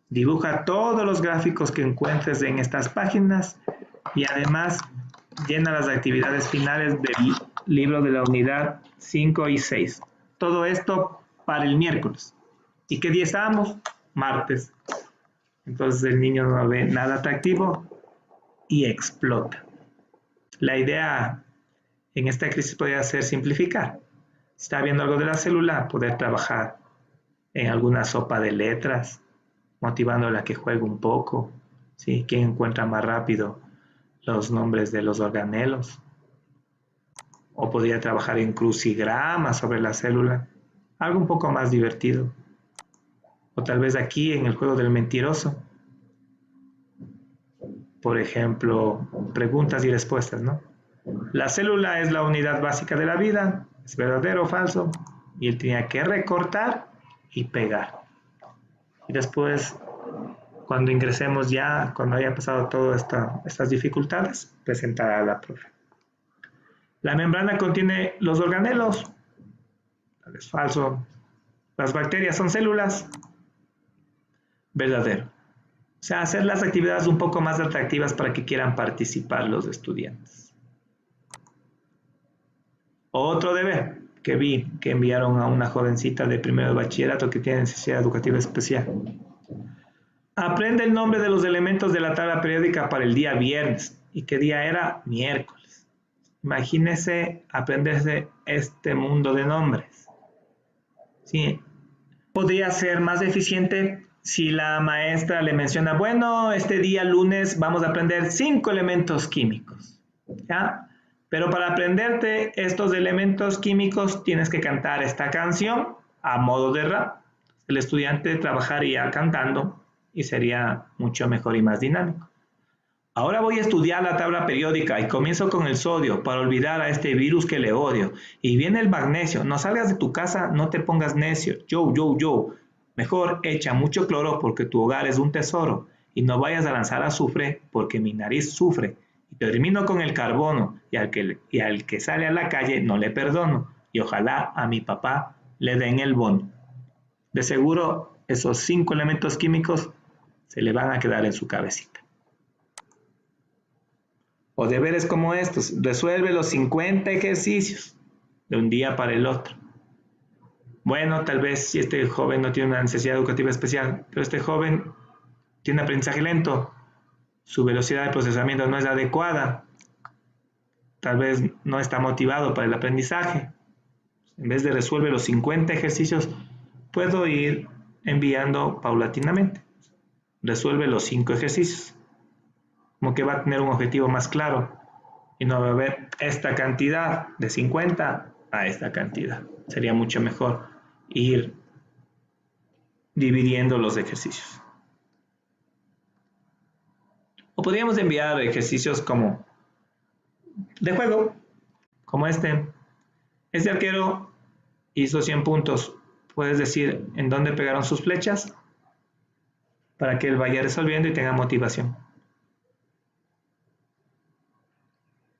Dibuja todos los gráficos que encuentres en estas páginas y además llena las actividades finales del libro de la unidad 5 y 6. Todo esto para el miércoles. ¿Y qué día estábamos? Martes. Entonces el niño no ve nada atractivo y explota. La idea en esta crisis podría ser simplificar. Si está viendo algo de la célula, poder trabajar en alguna sopa de letras, motivándola a que juegue un poco. ¿Sí? ¿Quién encuentra más rápido los nombres de los organelos? O podría trabajar en crucigramas sobre la célula, algo un poco más divertido. O tal vez aquí en el juego del mentiroso. Por ejemplo, preguntas y respuestas, ¿no? La célula es la unidad básica de la vida, ¿es verdadero o falso? Y él tenía que recortar y pegar. Y después, cuando ingresemos ya, cuando haya pasado todas estas dificultades, presentar a la profe. La membrana contiene los organelos. Es falso. Las bacterias son células. Verdadero. O sea, hacer las actividades un poco más atractivas para que quieran participar los estudiantes. Otro deber que vi que enviaron a una jovencita de primero de bachillerato que tiene necesidad educativa especial. Aprende el nombre de los elementos de la tabla periódica para el día viernes. ¿Y qué día era? Miércoles. Imagínese aprenderse este mundo de nombres. ¿Sí? Podría ser más eficiente si la maestra le menciona, bueno, este día lunes vamos a aprender 5 elementos químicos. ¿Ya? Pero para aprenderte estos elementos químicos tienes que cantar esta canción a modo de rap. El estudiante trabajaría cantando y sería mucho mejor y más dinámico. Ahora voy a estudiar la tabla periódica y comienzo con el sodio para olvidar a este virus que le odio. Y viene el magnesio. No salgas de tu casa, no te pongas necio. Yo. Mejor echa mucho cloro porque tu hogar es un tesoro. Y no vayas a lanzar azufre porque mi nariz sufre. Y termino con el carbono y al que sale a la calle no le perdono. Y ojalá a mi papá le den el bono. De seguro esos 5 elementos químicos se le van a quedar en su cabecita. O deberes como estos, resuelve los 50 ejercicios de un día para el otro. Bueno, tal vez si este joven no tiene una necesidad educativa especial, pero este joven tiene aprendizaje lento, su velocidad de procesamiento no es adecuada, tal vez no está motivado para el aprendizaje. En vez de resolver los 50 ejercicios, puedo ir enviando paulatinamente. Resuelve los 5 ejercicios. Como que va a tener un objetivo más claro y no va a haber esta cantidad de 50 a esta cantidad. Sería mucho mejor ir dividiendo los ejercicios. O podríamos enviar ejercicios como de juego, como este. Este arquero hizo 100 puntos. ¿Puedes decir en dónde pegaron sus flechas? Para que él vaya resolviendo y tenga motivación.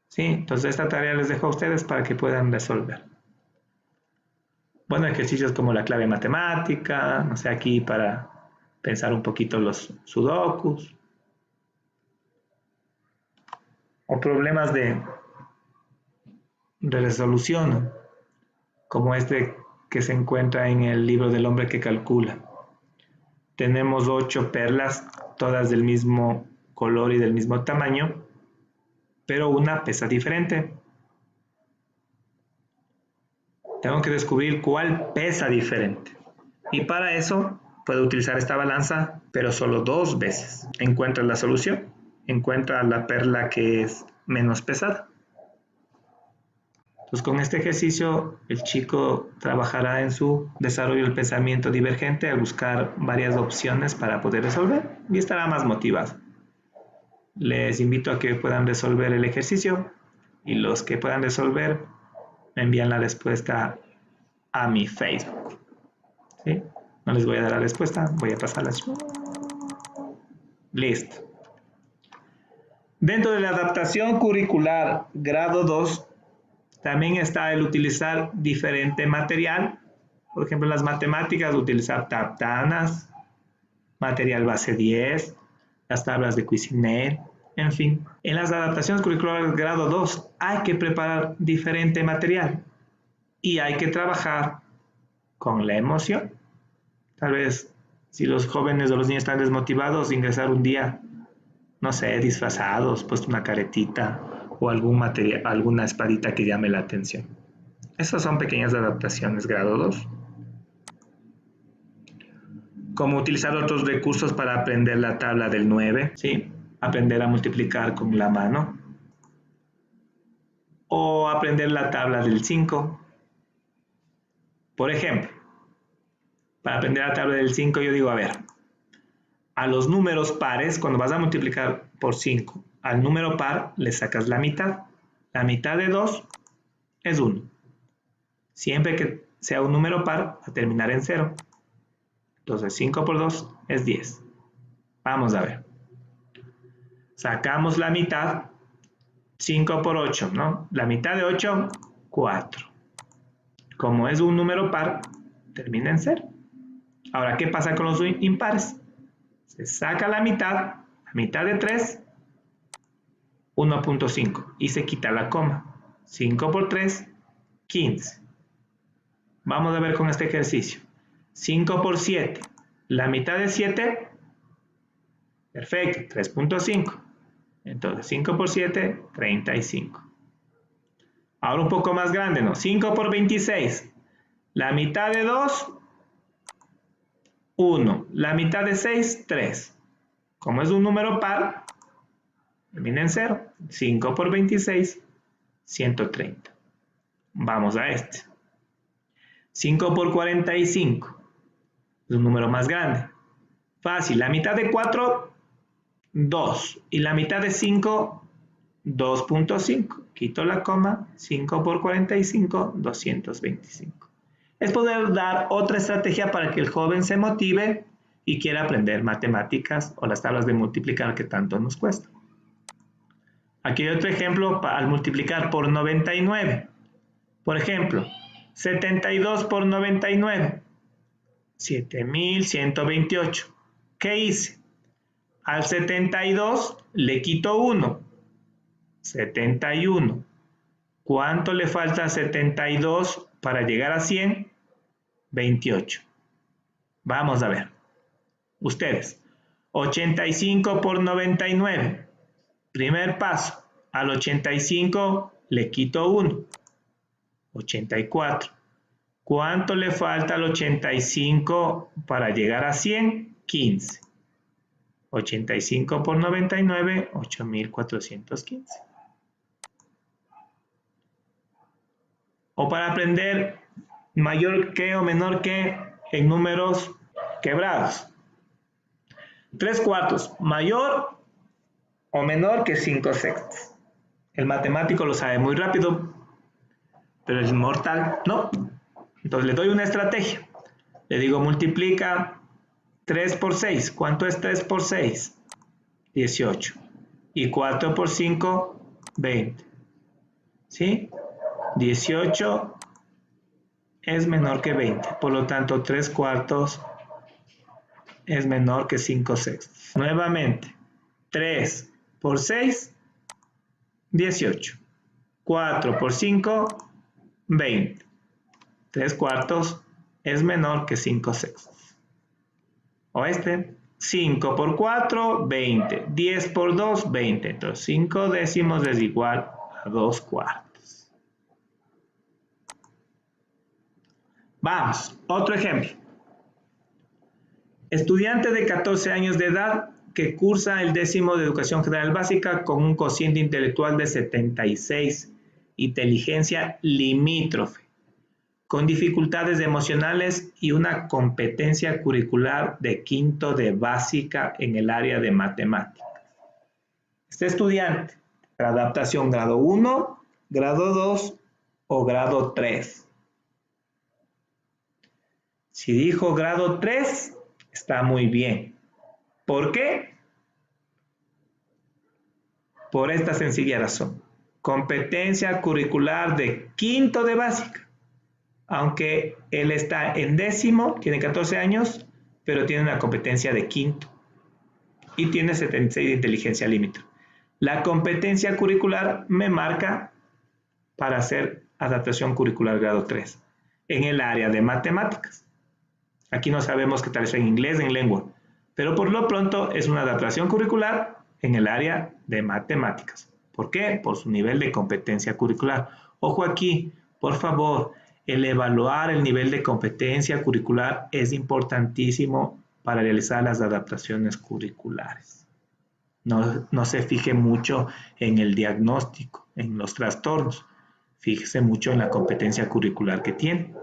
Sí, entonces esta tarea les dejo a ustedes para que puedan resolver. Bueno. Bueno, ejercicios como la clave matemática, no sé, aquí para pensar un poquito los sudokus. O problemas de resolución, como este que se encuentra en el libro del hombre que calcula. Tenemos 8 perlas, todas del mismo color y del mismo tamaño, pero una pesa diferente. Tengo que descubrir cuál pesa diferente. Y para eso puedo utilizar esta balanza, pero solo 2 veces. Encuentra la solución, encuentra la perla que es menos pesada. Entonces, con este ejercicio, el chico trabajará en su desarrollo del pensamiento divergente al buscar varias opciones para poder resolver y estará más motivado. Les invito a que puedan resolver el ejercicio y los que puedan resolver me envían la respuesta a mi Facebook. ¿Sí? No les voy a dar la respuesta, voy a pasarlas. Listo. Dentro de la adaptación curricular grado 2, también está el utilizar diferente material. Por ejemplo, en las matemáticas, utilizar taptanas, material base 10, las tablas de Cuisinert, en fin. En las adaptaciones curriculares grado 2 hay que preparar diferente material y hay que trabajar con la emoción. Tal vez si los jóvenes o los niños están desmotivados, ingresar un día, no sé, disfrazados, puesto una caretita o algún material, alguna espadita que llame la atención. Esas son pequeñas adaptaciones grado 2. Como utilizar otros recursos para aprender la tabla del 9, ¿sí? Aprender a multiplicar con la mano. O aprender la tabla del 5. Por ejemplo, para aprender la tabla del 5 yo digo, a ver, a los números pares, cuando vas a multiplicar por 5, al número par le sacas la mitad. La mitad de 2 es 1. Siempre que sea un número par, va a terminar en 0. Entonces 5 por 2 es 10. Vamos a ver. Sacamos la mitad, 5 por 8, ¿no? La mitad de 8, 4. Como es un número par, termina en 0. Ahora, ¿qué pasa con los impares? Se saca la mitad de 3, 1.5 y se quita la coma. 5 por 3, 15. Vamos a ver con este ejercicio. 5 por 7, la mitad de 7, perfecto, 3.5. Entonces 5 por 7, 35. Ahora un poco más grande, ¿no? 5 por 26, la mitad de 2, 1. La mitad de 6, 3. Como es un número par, termina en 0. 5 por 26, 130. Vamos a este. 5 por 45. Es un número más grande. Fácil. La mitad de 4, 2. Y la mitad de 5, 2.5. Quito la coma. 5 por 45, 225. Es poder dar otra estrategia para que el joven se motive y quiera aprender matemáticas o las tablas de multiplicar que tanto nos cuesta. Aquí hay otro ejemplo al multiplicar por 99. Por ejemplo, 72 por 99, 7128. ¿Qué hice? Al 72 le quito 1, 71. ¿Cuánto le falta a 72 para llegar a 100? 28. Vamos a ver. Ustedes. 85 por 99. Primer paso. Al 85 le quito 1. 84. ¿Cuánto le falta al 85 para llegar a 100? 15. 85 por 99, 8415. O para aprender mayor que o menor que en números quebrados. 3/4, mayor o menor que 5/6. El matemático lo sabe muy rápido, pero el mortal no. Entonces le doy una estrategia. Le digo multiplica 3 por 6. ¿Cuánto es 3 por 6? 18. Y 4 por 5, 20. ¿Sí? 18 es menor que 20. Por lo tanto, 3/4 es menor que 5/6. Nuevamente, 3 por 6, 18. 4 por 5, 20. 3/4 es menor que 5/6. O 5 por 4, 20. 10 por 2, 20. Entonces, 5 décimos es igual a 2/4. Vamos, otro ejemplo. Estudiante de 14 años de edad que cursa el 10º de Educación General Básica con un cociente intelectual de 76, inteligencia limítrofe, con dificultades emocionales y una competencia curricular de 5º de básica en el área de matemáticas. Este estudiante, adaptación grado 1, grado 2 o grado 3. Si dijo grado 3, está muy bien. ¿Por qué? Por esta sencilla razón. Competencia curricular de 5º de básica. Aunque él está en 10º, tiene 14 años, pero tiene una competencia de 5º. Y tiene 76 de inteligencia límite. La competencia curricular me marca para hacer adaptación curricular grado 3 en el área de matemáticas. Aquí no sabemos qué tal es en inglés, en lengua, pero por lo pronto es una adaptación curricular en el área de matemáticas. ¿Por qué? Por su nivel de competencia curricular. Ojo aquí, por favor, el evaluar el nivel de competencia curricular es importantísimo para realizar las adaptaciones curriculares. No se fije mucho en el diagnóstico, en los trastornos. Fíjese mucho en la competencia curricular que tiene.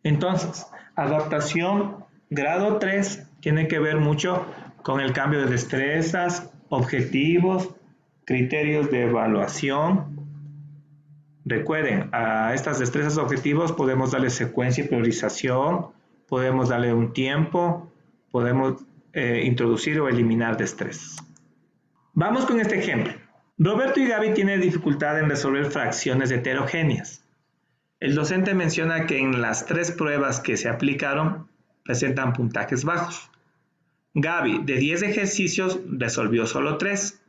Entonces, adaptación grado 3 tiene que ver mucho con el cambio de destrezas, objetivos, criterios de evaluación. Recuerden, a estas destrezas objetivos podemos darle secuencia y priorización, podemos darle un tiempo, podemos introducir o eliminar destrezas. Vamos con este ejemplo. Roberto y Gaby tienen dificultad en resolver fracciones heterogéneas. El docente menciona que en las 3 pruebas que se aplicaron presentan puntajes bajos. Gaby, de 10 ejercicios, resolvió solo 3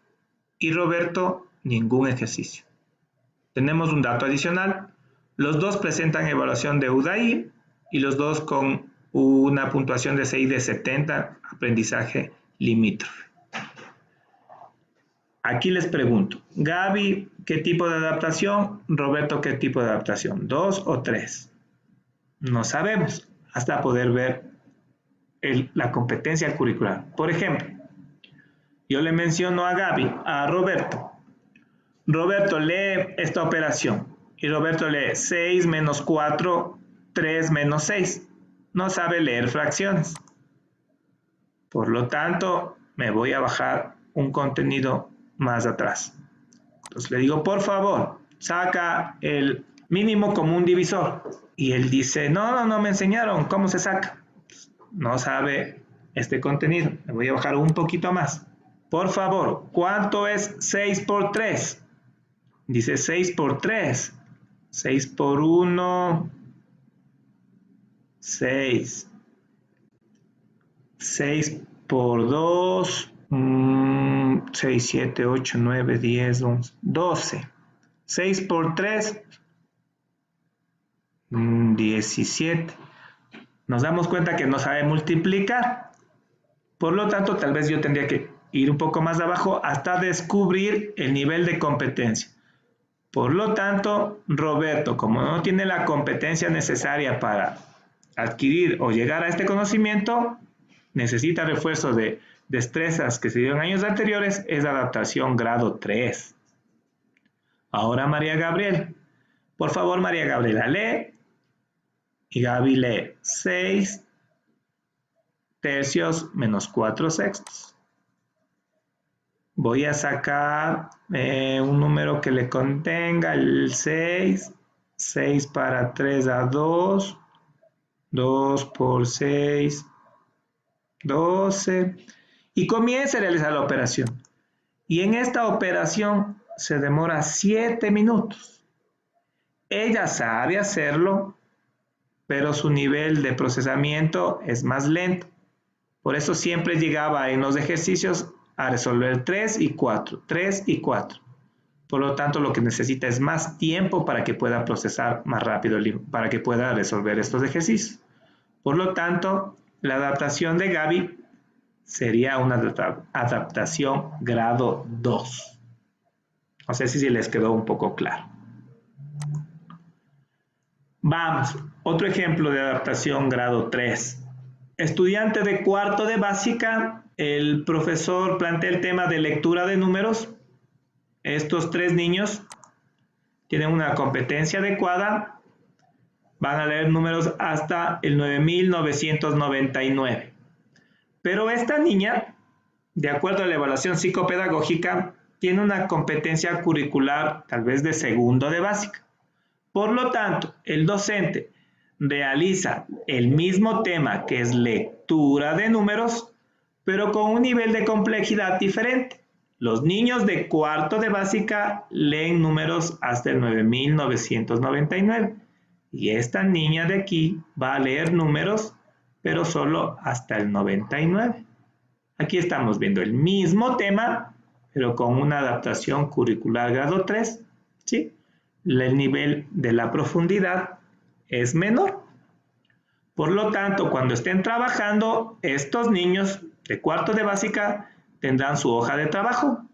y Roberto, ningún ejercicio. Tenemos un dato adicional. Los dos presentan evaluación de UDAI y los dos con una puntuación de CI de 70, aprendizaje limítrofe. Aquí les pregunto, Gaby, ¿qué tipo de adaptación? Roberto, ¿qué tipo de adaptación? ¿2 o 3? No sabemos hasta poder ver la competencia curricular. Por ejemplo, yo le menciono a Gaby, a Roberto. Roberto, lee esta operación. Y Roberto lee 6 menos 4, 3 menos 6. No sabe leer fracciones. Por lo tanto, me voy a bajar un contenido más atrás. Entonces le digo, por favor, saca el mínimo común divisor. Y él dice, no me enseñaron cómo se saca. No sabe este contenido. Me voy a bajar un poquito más. Por favor, ¿cuánto es 6 por 3? Dice 6 por 3. 6 por 1, 6. 6 por 2, 6, 7, 8, 9, 10, 11, 12. 6 por 3, 17. Nos damos cuenta que no sabe multiplicar. Por lo tanto, tal vez yo tendría que ir un poco más abajo hasta descubrir el nivel de competencia. Por lo tanto, Roberto, como no tiene la competencia necesaria para adquirir o llegar a este conocimiento, necesita refuerzo de destrezas que se dieron en años anteriores, es adaptación grado 3. Ahora María Gabriela. Por favor, María Gabriela, lee. Y Gaby lee 6 tercios menos 4 sextos. Voy a sacar un número que le contenga el 6. 6 para 3 da 2. 2 por 6, 12. Y comienza a realizar la operación. Y en esta operación se demora 7 minutos. ella sabe hacerlo, pero su nivel de procesamiento es más lento. Por eso siempre llegaba en los ejercicios a resolver 3 y 4, 3 y 4. Por lo tanto, lo que necesita es más tiempo para que pueda procesar más rápido, para que pueda resolver estos ejercicios. Por lo tanto, la adaptación de Gaby sería una adaptación grado 2. No sé si les quedó un poco claro. Vamos, otro ejemplo de adaptación grado 3. Estudiante de cuarto de básica, el profesor plantea el tema de lectura de números. Estos 3 niños tienen una competencia adecuada, van a leer números hasta el 9999. Pero esta niña, de acuerdo a la evaluación psicopedagógica, tiene una competencia curricular tal vez de segundo de básica. Por lo tanto, el docente realiza el mismo tema que es lectura de números, pero con un nivel de complejidad diferente. Los niños de cuarto de básica leen números hasta el 9999 y esta niña de aquí va a leer números, pero solo hasta el 99. Aquí estamos viendo el mismo tema, pero con una adaptación curricular grado 3, ¿sí? El nivel de la profundidad es menor. Por lo tanto, cuando estén trabajando, estos niños de cuarto de básica tendrán su hoja de trabajo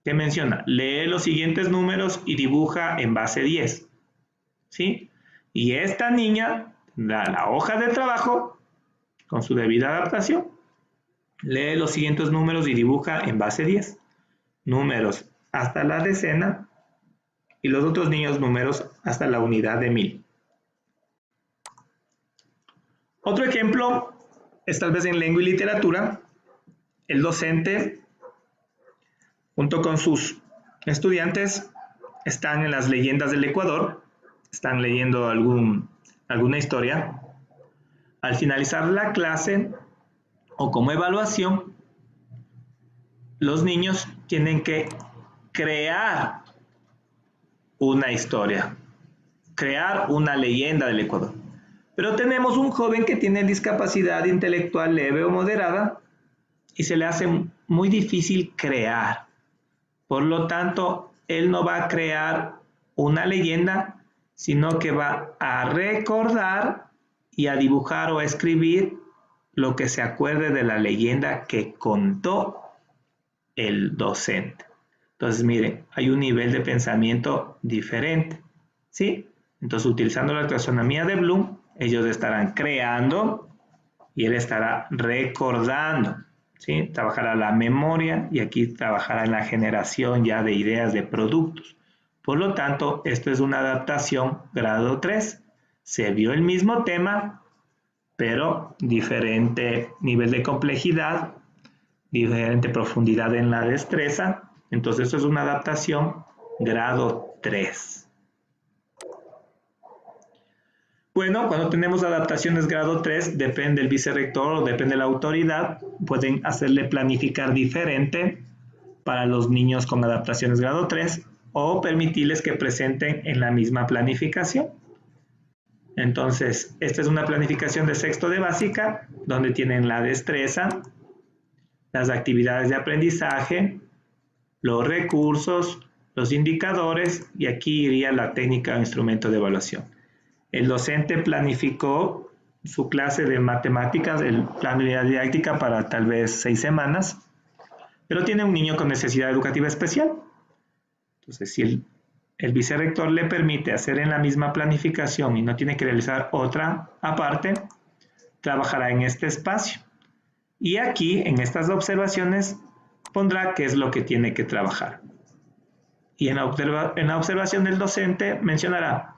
que menciona, lee los siguientes números y dibuja en base 10, ¿sí? Y esta niña tendrá la hoja de trabajo con su debida adaptación, lee los siguientes números y dibuja en base 10, números hasta la decena y los otros niños números hasta la unidad de 1000. Otro ejemplo es tal vez en lengua y literatura. El docente, junto con sus estudiantes, están en las leyendas del Ecuador, están leyendo alguna historia. Al finalizar la clase o como evaluación, los niños tienen que crear una historia, crear una leyenda del Ecuador. Pero tenemos un joven que tiene discapacidad intelectual leve o moderada y se le hace muy difícil crear. Por lo tanto, él no va a crear una leyenda, sino que va a recordar y a dibujar o a escribir lo que se acuerde de la leyenda que contó el docente. Entonces, miren, hay un nivel de pensamiento diferente, ¿sí? Entonces, utilizando la taxonomía de Bloom, ellos estarán creando y él estará recordando, ¿sí? Trabajará la memoria y aquí trabajará en la generación ya de ideas de productos. Por lo tanto, esto es una adaptación grado 3. Se vio el mismo tema, pero diferente nivel de complejidad, diferente profundidad en la destreza. Entonces, esto es una adaptación grado 3. Bueno, cuando tenemos adaptaciones grado 3, depende del vicerrector o depende de la autoridad, pueden hacerle planificar diferente para los niños con adaptaciones grado 3 o permitirles que presenten en la misma planificación. Entonces, esta es una planificación de sexto de básica, donde tienen la destreza, las actividades de aprendizaje, los recursos, los indicadores y aquí iría la técnica o instrumento de evaluación. El docente planificó su clase de matemáticas, el plan de unidad didáctica para tal vez 6 semanas, pero tiene un niño con necesidad educativa especial. Entonces, si el vicerrector le permite hacer en la misma planificación y no tiene que realizar otra aparte, trabajará en este espacio. Y aquí, en estas observaciones, pondrá qué es lo que tiene que trabajar. Y en la observación del docente mencionará,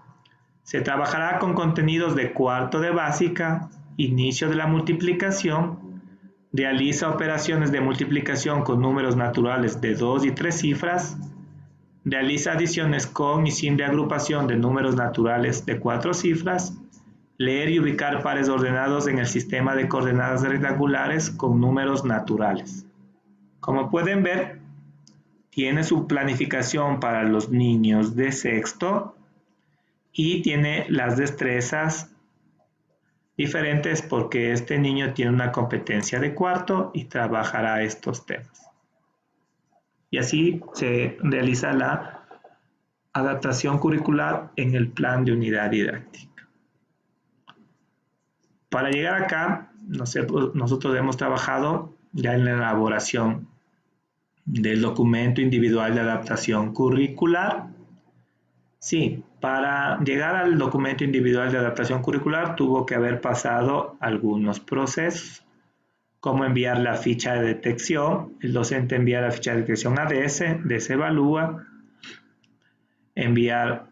se trabajará con contenidos de cuarto de básica, inicio de la multiplicación, realiza operaciones de multiplicación con números naturales de 2 y 3 cifras, realiza adiciones con y sin reagrupación de números naturales de 4 cifras, leer y ubicar pares ordenados en el sistema de coordenadas rectangulares con números naturales. Como pueden ver, tiene su planificación para los niños de sexto y tiene las destrezas diferentes porque este niño tiene una competencia de cuarto y trabajará estos temas. Y así se realiza la adaptación curricular en el plan de unidad didáctica. Para llegar acá, nosotros hemos trabajado ya en la elaboración del documento individual de adaptación curricular. Sí, para llegar al documento individual de adaptación curricular tuvo que haber pasado algunos procesos, como enviar la ficha de detección, el docente envía la ficha de detección a DS evalúa, enviar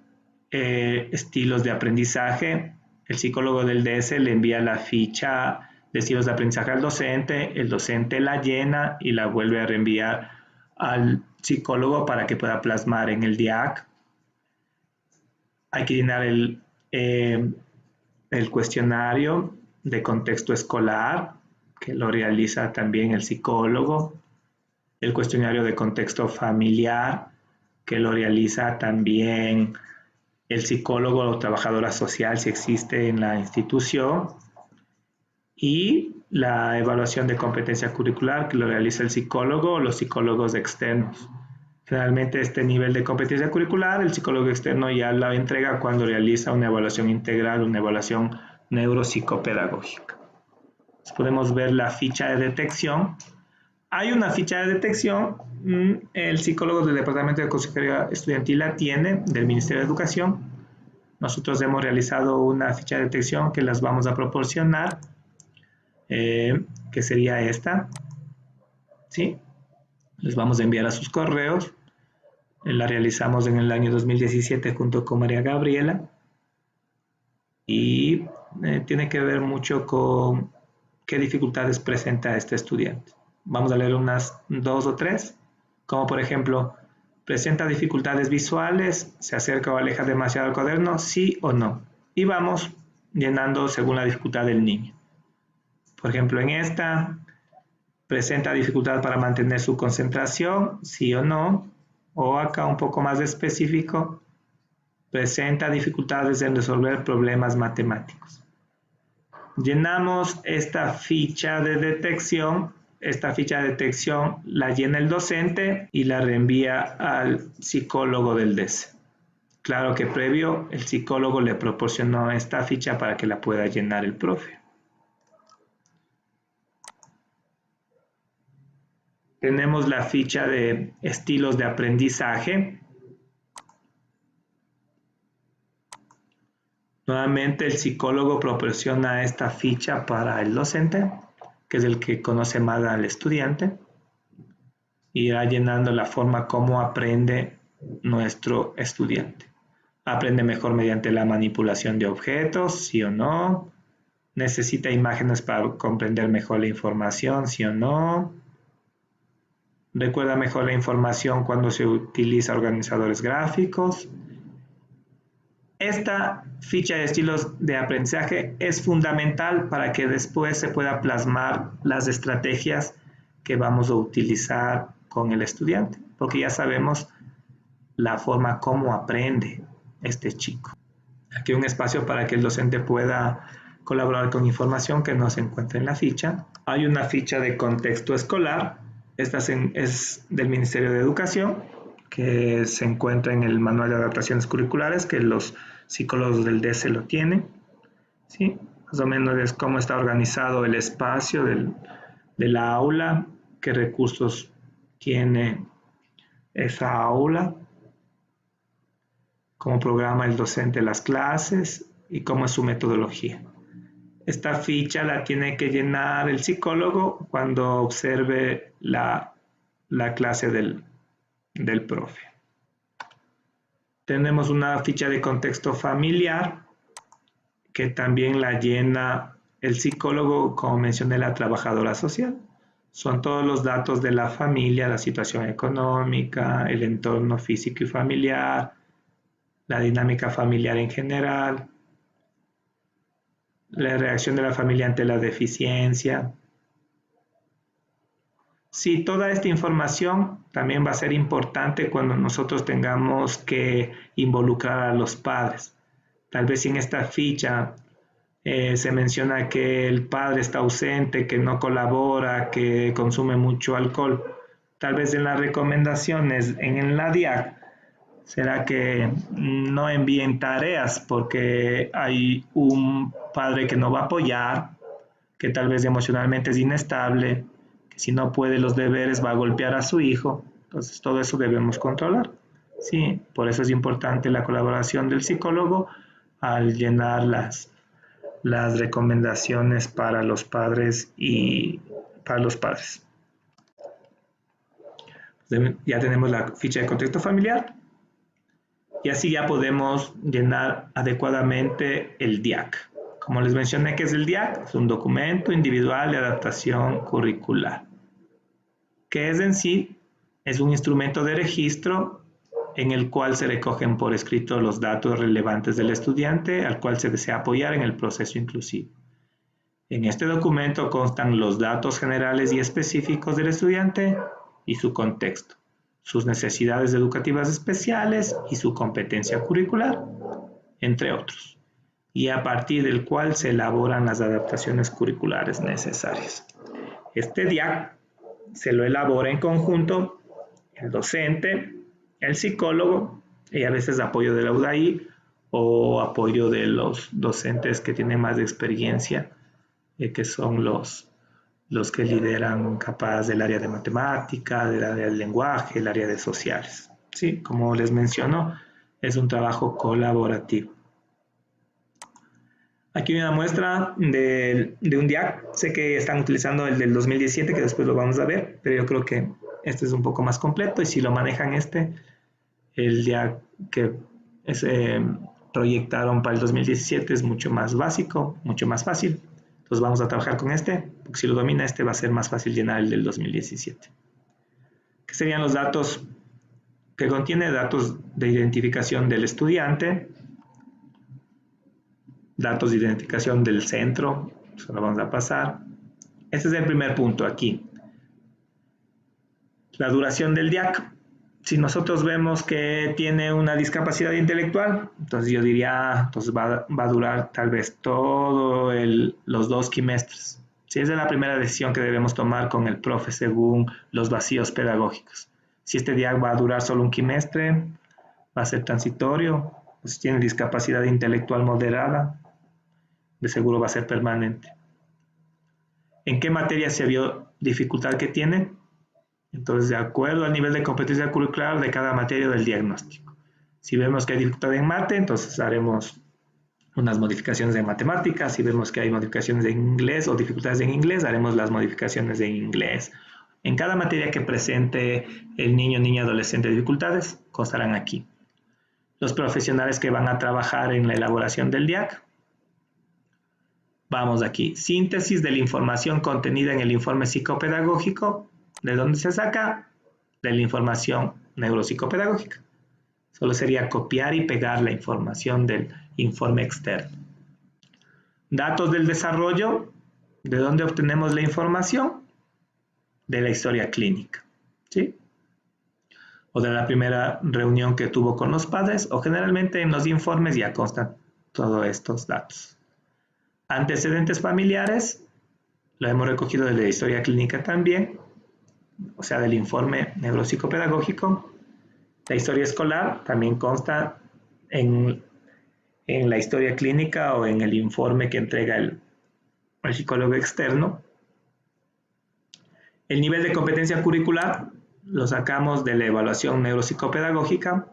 estilos de aprendizaje, el psicólogo del DS le envía la ficha de estilos de aprendizaje al docente, el docente la llena y la vuelve a reenviar al psicólogo para que pueda plasmar en el DIAC. Hay que llenar el cuestionario de contexto escolar, que lo realiza también el psicólogo, el cuestionario de contexto familiar, que lo realiza también el psicólogo o trabajadora social si existe en la institución, y la evaluación de competencia curricular que lo realiza el psicólogo o los psicólogos externos. Generalmente este nivel de competencia curricular el psicólogo externo ya la entrega cuando realiza una evaluación integral, una evaluación neuropsicopedagógica. Entonces podemos ver la ficha de detección. Hay una ficha de detección, el psicólogo del Departamento de Consejería Estudiantil la tiene, del Ministerio de Educación. Nosotros hemos realizado una ficha de detección que las vamos a proporcionar, que sería esta. ¿Sí? Les vamos a enviar a sus correos. La realizamos en el año 2017 junto con María Gabriela. Y tiene que ver mucho con qué dificultades presenta este estudiante. Vamos a leer unas 2 o 3, como por ejemplo, ¿presenta dificultades visuales? ¿Se acerca o aleja demasiado al cuaderno? ¿Sí o no? Y vamos llenando según la dificultad del niño. Por ejemplo, en esta, ¿presenta dificultad para mantener su concentración? ¿Sí o no? O acá un poco más específico, ¿presenta dificultades en resolver problemas matemáticos? Llenamos esta ficha de detección. Esta ficha de detección la llena el docente y la reenvía al psicólogo del DS. Claro que previo el psicólogo le proporcionó esta ficha para que la pueda llenar el profe. Tenemos la ficha de estilos de aprendizaje. Nuevamente el psicólogo proporciona esta ficha para el docente, que es el que conoce más al estudiante, y irá llenando la forma como aprende nuestro estudiante. ¿Aprende mejor mediante la manipulación de objetos? ¿Sí o no? ¿Necesita imágenes para comprender mejor la información? ¿Sí o no? ¿Recuerda mejor la información cuando se utiliza organizadores gráficos? Esta ficha de estilos de aprendizaje es fundamental para que después se pueda plasmar las estrategias que vamos a utilizar con el estudiante, porque ya sabemos la forma como aprende este chico. Aquí un espacio para que el docente pueda colaborar con información que no se encuentra en la ficha. Hay una ficha de contexto escolar. Esta es del Ministerio de Educación, que se encuentra en el Manual de Adaptaciones Curriculares, que los psicólogos del DS lo tienen. ¿Sí? Más o menos es cómo está organizado el espacio de la aula, qué recursos tiene esa aula, cómo programa el docente las clases y cómo es su metodología. Esta ficha la tiene que llenar el psicólogo cuando observe la clase del profe. Tenemos una ficha de contexto familiar que también la llena el psicólogo, como mencioné, la trabajadora social. Son todos los datos de la familia, la situación económica, el entorno físico y familiar, la dinámica familiar en general, la reacción de la familia ante la deficiencia. Sí, toda esta información también va a ser importante cuando nosotros tengamos que involucrar a los padres. Tal vez si en esta ficha se menciona que el padre está ausente, que no colabora, que consume mucho alcohol. Tal vez en las recomendaciones en la DIAC será que no envíen tareas porque hay un padre que no va a apoyar, que tal vez emocionalmente es inestable, que si no puede los deberes va a golpear a su hijo. Entonces todo eso debemos controlar. Sí, por eso es importante la colaboración del psicólogo al llenar las recomendaciones para los padres y para los padres. Ya tenemos la ficha de contexto familiar y así ya podemos llenar adecuadamente el DIAC. Como les mencioné, ¿qué es el DIAC? Es un documento individual de adaptación curricular. ¿Qué es en sí? Es un instrumento de registro en el cual se recogen por escrito los datos relevantes del estudiante al cual se desea apoyar en el proceso inclusivo. En este documento constan los datos generales y específicos del estudiante y su contexto, sus necesidades educativas especiales y su competencia curricular, entre otros, y a partir del cual se elaboran las adaptaciones curriculares necesarias. Este DIAC se lo elabora en conjunto el docente, el psicólogo y a veces apoyo de la UDAI o apoyo de los docentes que tienen más experiencia, que son los que lideran capaz del área de matemática, del área del lenguaje, el área de sociales. Sí, como les menciono, es un trabajo colaborativo. Aquí una muestra de un DIAC. Sé que están utilizando el del 2017, que después lo vamos a ver, pero yo creo que este es un poco más completo y si lo manejan el DIAC que proyectaron para el 2017 es mucho más básico, mucho más fácil. Entonces vamos a trabajar con porque si lo domina va a ser más fácil llenar el del 2017. ¿Qué serían los datos que contiene? Datos de identificación del estudiante, datos de identificación del centro, eso lo vamos a pasar. Este es el primer punto aquí. La duración del DIAC. Si nosotros vemos que tiene una discapacidad intelectual, entonces yo diría, entonces va a durar tal vez todos los 2 quimestres. Si esa es la primera decisión que debemos tomar con el profe según los vacíos pedagógicos. Si este DIAC va a durar solo un quimestre, va a ser transitorio, o si tiene discapacidad intelectual moderada, de seguro va a ser permanente. ¿En qué materia se vio dificultad que tiene? Entonces, de acuerdo al nivel de competencia curricular de cada materia del diagnóstico. Si vemos que hay dificultad en mate, entonces haremos unas modificaciones de matemáticas. Si vemos que hay modificaciones en inglés o dificultades en inglés, haremos las modificaciones en inglés. En cada materia que presente el niño, niña, adolescente dificultades, constarán aquí. Los profesionales que van a trabajar en la elaboración del DIAC. Vamos aquí. Síntesis de la información contenida en el informe psicopedagógico. ¿De dónde se saca? De la información neuropsicopedagógica. Solo sería copiar y pegar la información del informe externo. Datos del desarrollo. ¿De dónde obtenemos la información? De la historia clínica. ¿Sí? O de la primera reunión que tuvo con los padres, o generalmente en los informes ya constan todos estos datos. Antecedentes familiares. Lo hemos recogido de la historia clínica también. O sea, del informe neuropsicopedagógico. La historia escolar también consta en la historia clínica o en el informe que entrega el psicólogo externo. El nivel de competencia curricular lo sacamos de la evaluación neuropsicopedagógica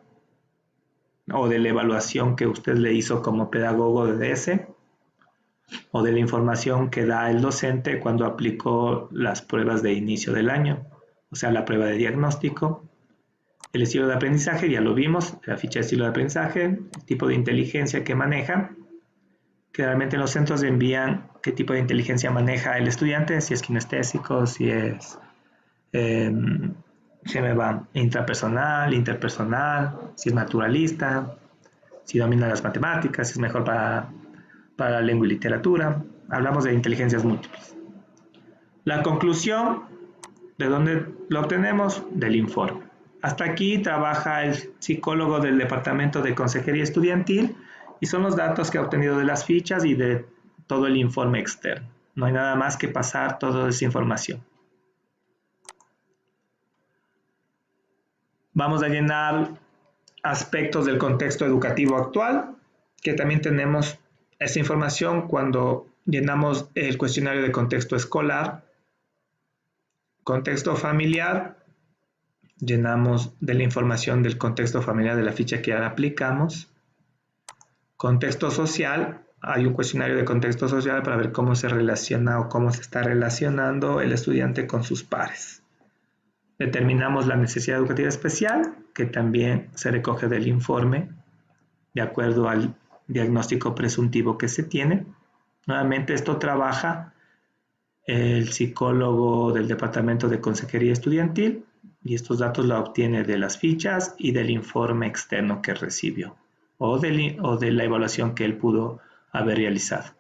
o de la evaluación que usted le hizo como pedagogo de DS o de la información que da el docente cuando aplicó las pruebas de inicio del año, o sea, la prueba de diagnóstico. El estilo de aprendizaje, ya lo vimos, la ficha de estilo de aprendizaje, el tipo de inteligencia que maneja. Generalmente en los centros envían qué tipo de inteligencia maneja el estudiante, si es kinestésico, si es intrapersonal, interpersonal, si es naturalista, si domina las matemáticas, si es mejor para lengua y literatura. Hablamos de inteligencias múltiples. La conclusión, ¿de dónde lo obtenemos? Del informe. Hasta aquí trabaja el psicólogo del Departamento de Consejería Estudiantil Y son los datos que ha obtenido de las fichas y de todo el informe externo. No hay nada más que pasar toda esa información. Vamos a llenar aspectos del contexto educativo actual, que también tenemos esa información cuando llenamos el cuestionario de contexto escolar. Contexto familiar, llenamos de la información del contexto familiar de la ficha que ahora aplicamos. Contexto social, hay un cuestionario de contexto social para ver cómo se relaciona o cómo se está relacionando el estudiante con sus pares. Determinamos la necesidad educativa especial, que también se recoge del informe, de acuerdo al diagnóstico presuntivo que se tiene. Nuevamente, esto trabaja el psicólogo del Departamento de Consejería Estudiantil, y estos datos la obtiene de las fichas y del informe externo que recibió, o de la evaluación que él pudo haber realizado.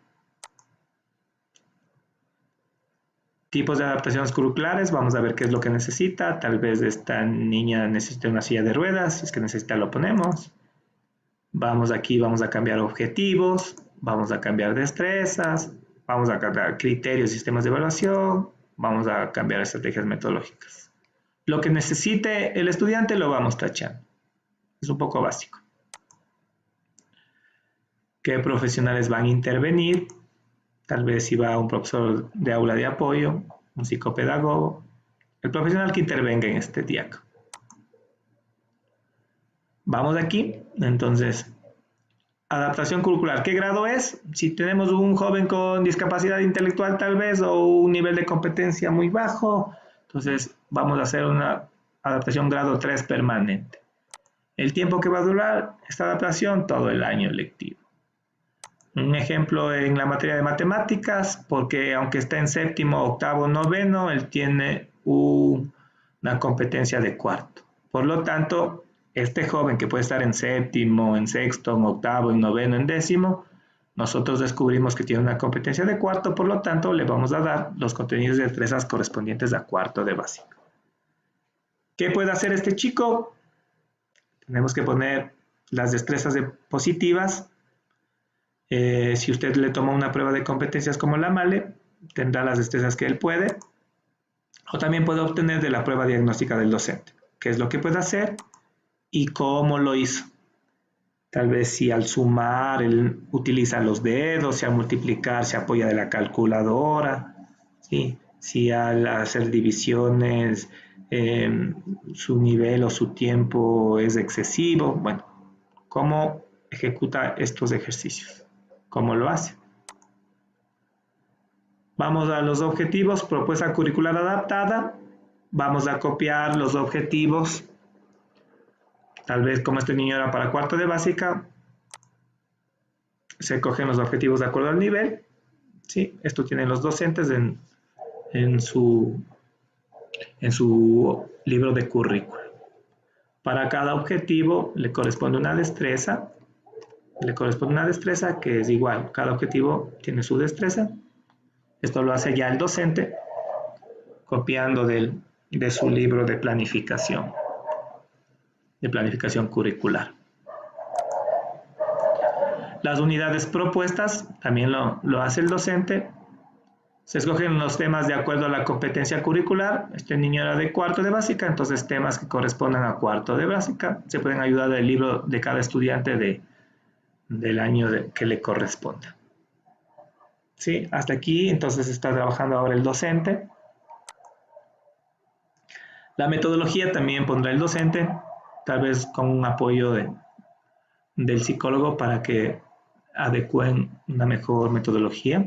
Tipos de adaptaciones curriculares, vamos a ver qué es lo que necesita. Tal vez esta niña necesite una silla de ruedas, si es que necesita lo ponemos. Vamos aquí, vamos a cambiar objetivos, vamos a cambiar destrezas, vamos a cambiar criterios y sistemas de evaluación, vamos a cambiar estrategias metodológicas. Lo que necesite el estudiante lo vamos tachando. Es un poco básico. ¿Qué profesionales van a intervenir? Tal vez si va un profesor de aula de apoyo, un psicopedagogo, el profesional que intervenga en este diálogo. Vamos aquí, entonces, adaptación curricular. ¿Qué grado es? Si tenemos un joven con discapacidad intelectual tal vez o un nivel de competencia muy bajo, entonces vamos a hacer una adaptación grado 3 permanente. El tiempo que va a durar esta adaptación, todo el año lectivo. Un ejemplo en la materia de matemáticas, porque aunque está en séptimo, octavo, noveno, él tiene una competencia de cuarto. Por lo tanto, este joven que puede estar en séptimo, en sexto, en octavo, en noveno, en décimo, nosotros descubrimos que tiene una competencia de cuarto, por lo tanto, le vamos a dar los contenidos de destrezas correspondientes a cuarto de básico. ¿Qué puede hacer este chico? Tenemos que poner las destrezas positivas. Si usted le toma una prueba de competencias como la MALE, tendrá las destrezas que él puede, o también puede obtener de la prueba diagnóstica del docente, qué es lo que puede hacer y cómo lo hizo. Tal vez si al sumar él utiliza los dedos, si al multiplicar se apoya de la calculadora, ¿sí? Si al hacer divisiones su nivel o su tiempo es excesivo. Bueno, cómo ejecuta estos ejercicios. ¿Cómo lo hace? Vamos a los objetivos, propuesta curricular adaptada. Vamos a copiar los objetivos. Tal vez como este niño era para cuarto de básica, se cogen los objetivos de acuerdo al nivel. ¿Sí? Esto tienen los docentes en su libro de currículo. Para cada objetivo le corresponde una destreza. Que es igual, cada objetivo tiene su destreza. Esto lo hace ya el docente copiando de su libro de planificación curricular. Las unidades propuestas también lo hace el docente. Se escogen los temas de acuerdo a la competencia curricular. Este niño era de cuarto de básica, entonces temas que correspondan a cuarto de básica se pueden ayudar del libro de cada estudiante del año que le corresponda. ¿Sí? Hasta aquí, entonces está trabajando ahora el docente. La metodología también pondrá el docente, tal vez con un apoyo del psicólogo para que adecúen una mejor metodología.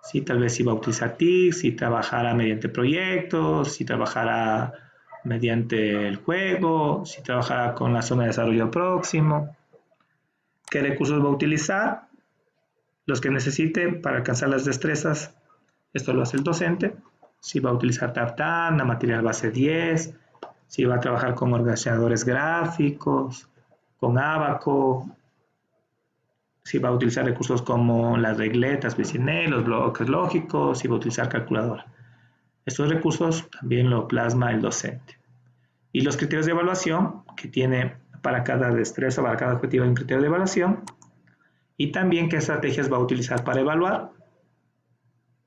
¿Sí? Tal vez si va a utilizar TIC, si trabajará mediante proyectos, si trabajará mediante el juego, si trabajará con la zona de desarrollo próximo. ¿Qué recursos va a utilizar? Los que necesite para alcanzar las destrezas. Esto lo hace el docente. Si va a utilizar Tartana, material base 10, si va a trabajar con organizadores gráficos, con Abaco, si va a utilizar recursos como las regletas, BCNE, los bloques lógicos, si va a utilizar calculadora. Estos recursos también lo plasma el docente. Y los criterios de evaluación que tiene para cada destreza, para cada objetivo hay un criterio de evaluación. Y también qué estrategias va a utilizar para evaluar.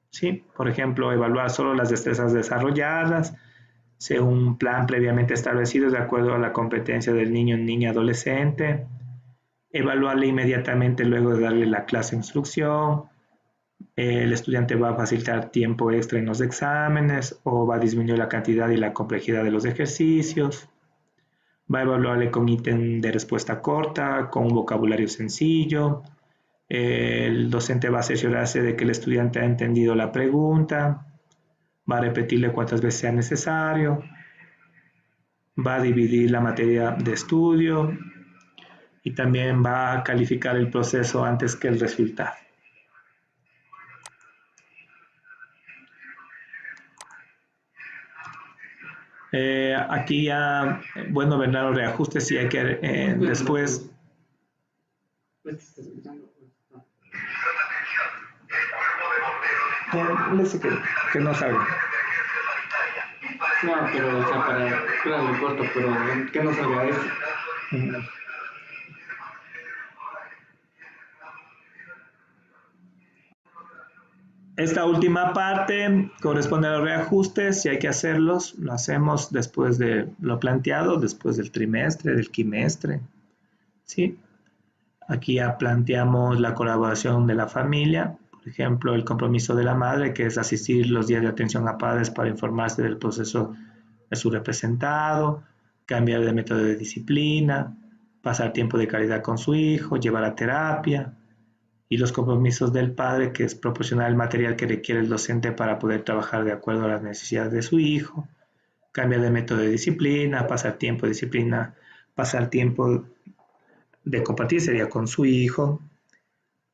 ¿Sí? Por ejemplo, evaluar solo las destrezas desarrolladas, según un plan previamente establecido de acuerdo a la competencia del niño o niña adolescente, evaluarle inmediatamente luego de darle la clase de instrucción, el estudiante va a facilitar tiempo extra en los exámenes o va a disminuir la cantidad y la complejidad de los ejercicios, va a evaluarle con ítem de respuesta corta, con un vocabulario sencillo, el docente va a cerciorarse de que el estudiante ha entendido la pregunta, va a repetirle cuantas veces sea necesario, va a dividir la materia de estudio y también va a calificar el proceso antes que el resultado. Aquí ya, bueno, vendrán los reajustes y hay que después... que no salga. No, pero o sea, claro, lo corto, pero que no salga esto. Esta última parte corresponde a los reajustes y hay que hacerlos. Lo hacemos después de lo planteado, después del trimestre, del quimestre. ¿Sí? Aquí ya planteamos la colaboración de la familia. Por ejemplo, el compromiso de la madre, que es asistir los días de atención a padres para informarse del proceso de su representado, cambiar de método de disciplina, pasar tiempo de calidad con su hijo, llevar a terapia, y los compromisos del padre, que es proporcionar el material que requiere el docente para poder trabajar de acuerdo a las necesidades de su hijo, cambiar de método de disciplina, pasar tiempo de disciplina, pasar tiempo de compartir sería con su hijo,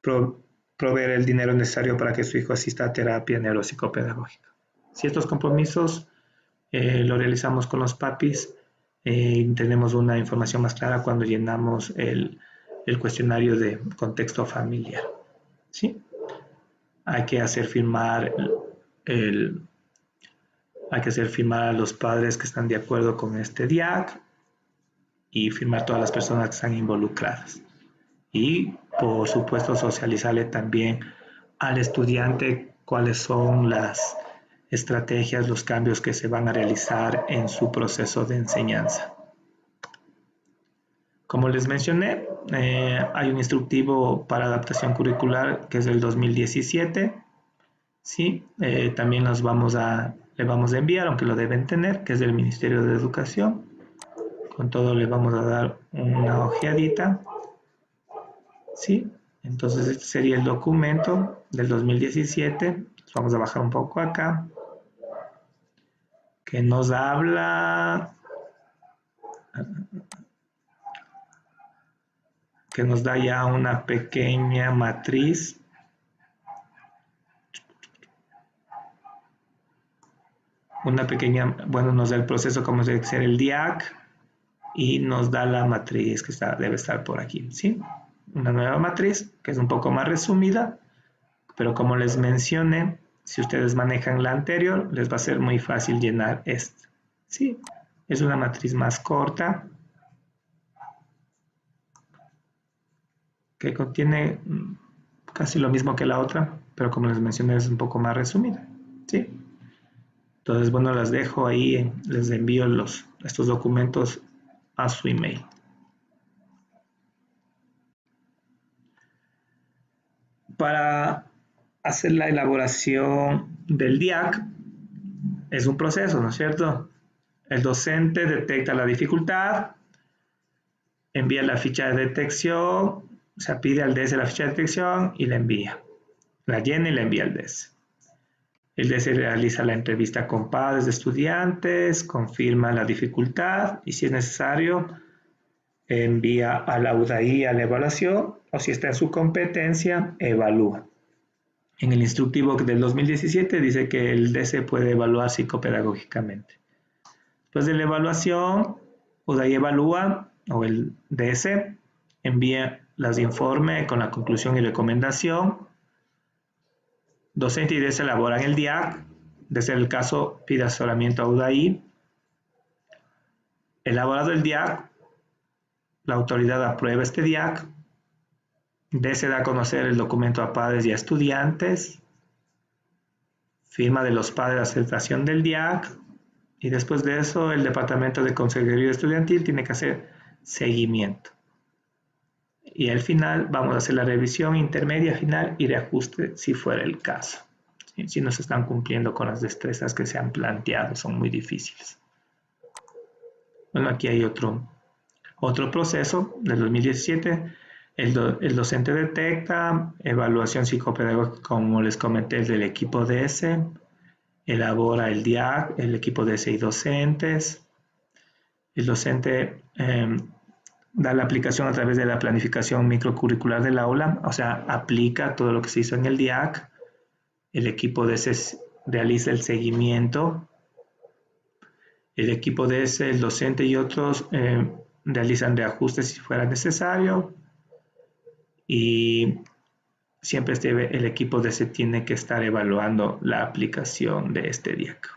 proveer el dinero necesario para que su hijo asista a terapia neuropsicopedagógica. Si estos compromisos lo realizamos con los papis, tenemos una información más clara cuando llenamos el cuestionario de contexto familiar. ¿Sí? Hay que hacer firmar a los padres que están de acuerdo con este DIAC y firmar todas las personas que están involucradas. Y, por supuesto, socializarle también al estudiante cuáles son las estrategias, los cambios que se van a realizar en su proceso de enseñanza. Como les mencioné, hay un instructivo para adaptación curricular que es del 2017. ¿Sí? También le vamos a enviar, aunque lo deben tener, que es del Ministerio de Educación. Con todo le vamos a dar una ojeadita. ¿Sí? Entonces este sería el documento del 2017. Vamos a bajar un poco acá. Que nos habla... que nos da ya una pequeña matriz. Nos da el proceso como debe ser el DIAC y nos da la matriz que debe estar por aquí, ¿sí? Una nueva matriz que es un poco más resumida, pero como les mencioné, si ustedes manejan la anterior, les va a ser muy fácil llenar esta, ¿sí? Es una matriz más corta, que contiene casi lo mismo que la otra, pero como les mencioné es un poco más resumida, ¿sí? Entonces, bueno, las dejo ahí, les envío estos documentos a su email. Para hacer la elaboración del DIAC es un proceso, ¿no es cierto? El docente detecta la dificultad, envía la ficha de detección, o sea, pide al DS la ficha de detección y la envía. La llena y la envía al DS. El DS realiza la entrevista con padres de estudiantes, confirma la dificultad y si es necesario envía a la UDAI a la evaluación o si está en su competencia, evalúa. En el instructivo del 2017 dice que el DS puede evaluar psicopedagógicamente. Después de la evaluación, UDAI evalúa o el DS envía los informes con la conclusión y recomendación. Docente y DS elaboran el DIAC. De ser el caso, pide asesoramiento a UDAI. Elaborado el DIAC, la autoridad aprueba este DIAC. Se da a conocer el documento a padres y a estudiantes. Firma de los padres de aceptación del DIAC. Y después de eso, el Departamento de Consejería Estudiantil tiene que hacer seguimiento. Y al final vamos a hacer la revisión intermedia, final y de ajuste si fuera el caso. Si no se están cumpliendo con las destrezas que se han planteado, son muy difíciles. Bueno, aquí hay otro proceso del 2017. El docente detecta, evaluación psicopedagógica, como les comenté, del equipo DS, elabora el DIAC, el equipo DS y docentes. El docente da la aplicación a través de la planificación microcurricular del aula, o sea, aplica todo lo que se hizo en el DIAC. El equipo DS realiza el seguimiento. El equipo DS, el docente y otros realizan reajustes si fuera necesario. Y siempre el equipo DS tiene que estar evaluando la aplicación de este DIAC.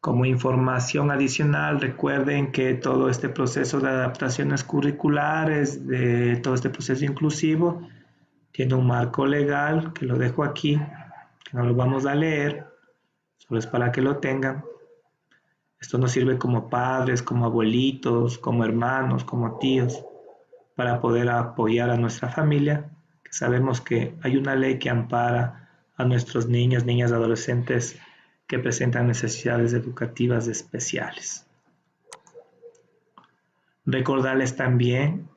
Como información adicional, recuerden que todo este proceso de adaptaciones curriculares, de todo este proceso inclusivo, tiene un marco legal, que lo dejo aquí, que no lo vamos a leer, solo es para que lo tengan. Esto nos sirve como padres, como abuelitos, como hermanos, como tíos, para poder apoyar a nuestra familia, que sabemos que hay una ley que ampara a nuestros niños, niñas, adolescentes que presentan necesidades educativas especiales. Recordarles también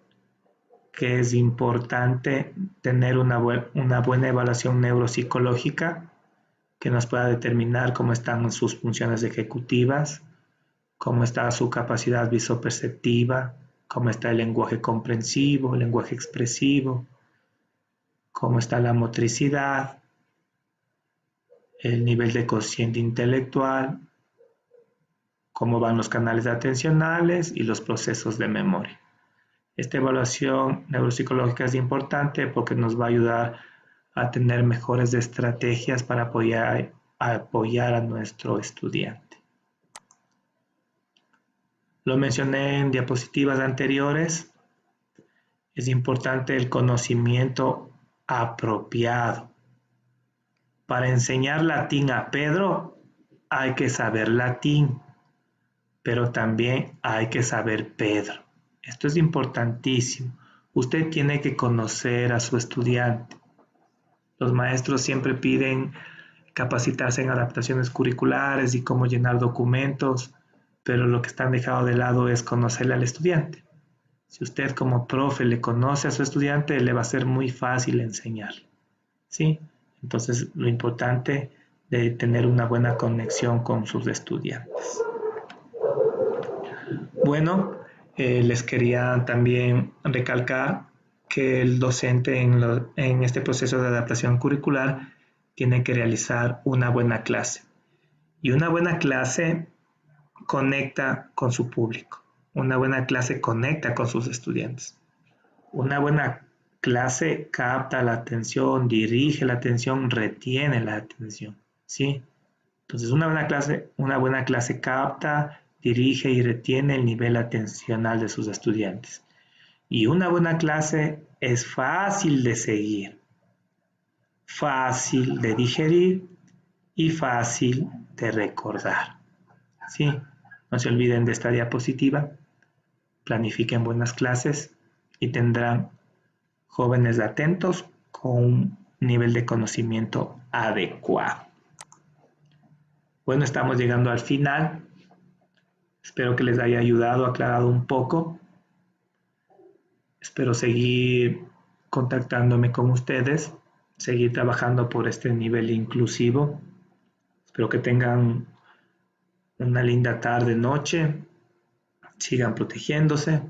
que es importante tener una buena evaluación neuropsicológica que nos pueda determinar cómo están sus funciones ejecutivas, cómo está su capacidad visoperceptiva, cómo está el lenguaje comprensivo, el lenguaje expresivo, cómo está la motricidad, el nivel de cociente intelectual, cómo van los canales atencionales y los procesos de memoria. Esta evaluación neuropsicológica es importante porque nos va a ayudar a tener mejores estrategias para apoyar a nuestro estudiante. Lo mencioné en diapositivas anteriores. Es importante el conocimiento apropiado. Para enseñar latín a Pedro hay que saber latín, pero también hay que saber Pedro. Esto es importantísimo. Usted tiene que conocer a su estudiante. Los maestros siempre piden capacitarse en adaptaciones curriculares y cómo llenar documentos, pero lo que están dejado de lado es conocerle al estudiante. Si usted como profe le conoce a su estudiante, le va a ser muy fácil enseñar. ¿Sí? Entonces, lo importante de tener una buena conexión con sus estudiantes. Bueno, les quería también recalcar que el docente en este proceso de adaptación curricular tiene que realizar una buena clase. Y una buena clase conecta con su público. Una buena clase conecta con sus estudiantes. Una buena clase capta la atención, dirige la atención, retiene la atención, ¿sí? Entonces, una buena clase capta, dirige y retiene el nivel atencional de sus estudiantes. Y una buena clase es fácil de seguir, fácil de digerir y fácil de recordar, ¿sí? No se olviden de esta diapositiva. Planifiquen buenas clases y tendrán jóvenes atentos con un nivel de conocimiento adecuado. Bueno, estamos llegando al final. Espero que les haya ayudado, aclarado un poco. Espero seguir contactándome con ustedes, seguir trabajando por este nivel inclusivo. Espero que tengan una linda tarde, noche. Sigan protegiéndose.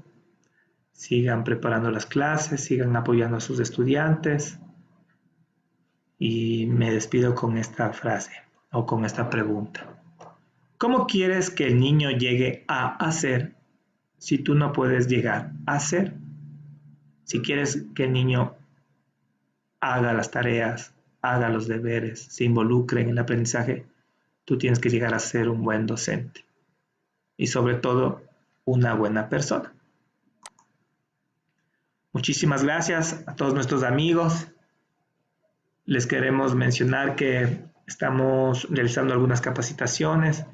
Sigan preparando las clases, sigan apoyando a sus estudiantes. Y me despido con esta frase o con esta pregunta. ¿Cómo quieres que el niño llegue a hacer si tú no puedes llegar a hacer? Si quieres que el niño haga las tareas, haga los deberes, se involucre en el aprendizaje, tú tienes que llegar a ser un buen docente. y sobre todo una buena persona. Muchísimas gracias a todos nuestros amigos. Les queremos mencionar que estamos realizando algunas capacitaciones.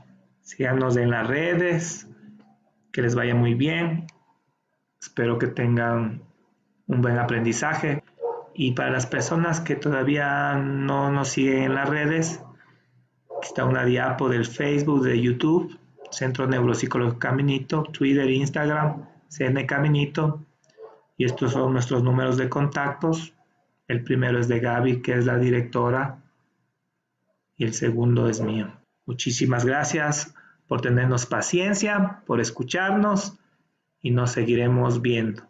Síganos en las redes. Que les vaya muy bien. Espero que tengan un buen aprendizaje. Y para las personas que todavía no nos siguen en las redes, aquí está una diapo del Facebook, de YouTube, Centro Neuropsicológico Caminito, Twitter, Instagram, CN Caminito. Y estos son nuestros números de contactos. El primero es de Gaby, que es la directora, y el segundo es mío. Muchísimas gracias por tenernos paciencia, por escucharnos, y nos seguiremos viendo.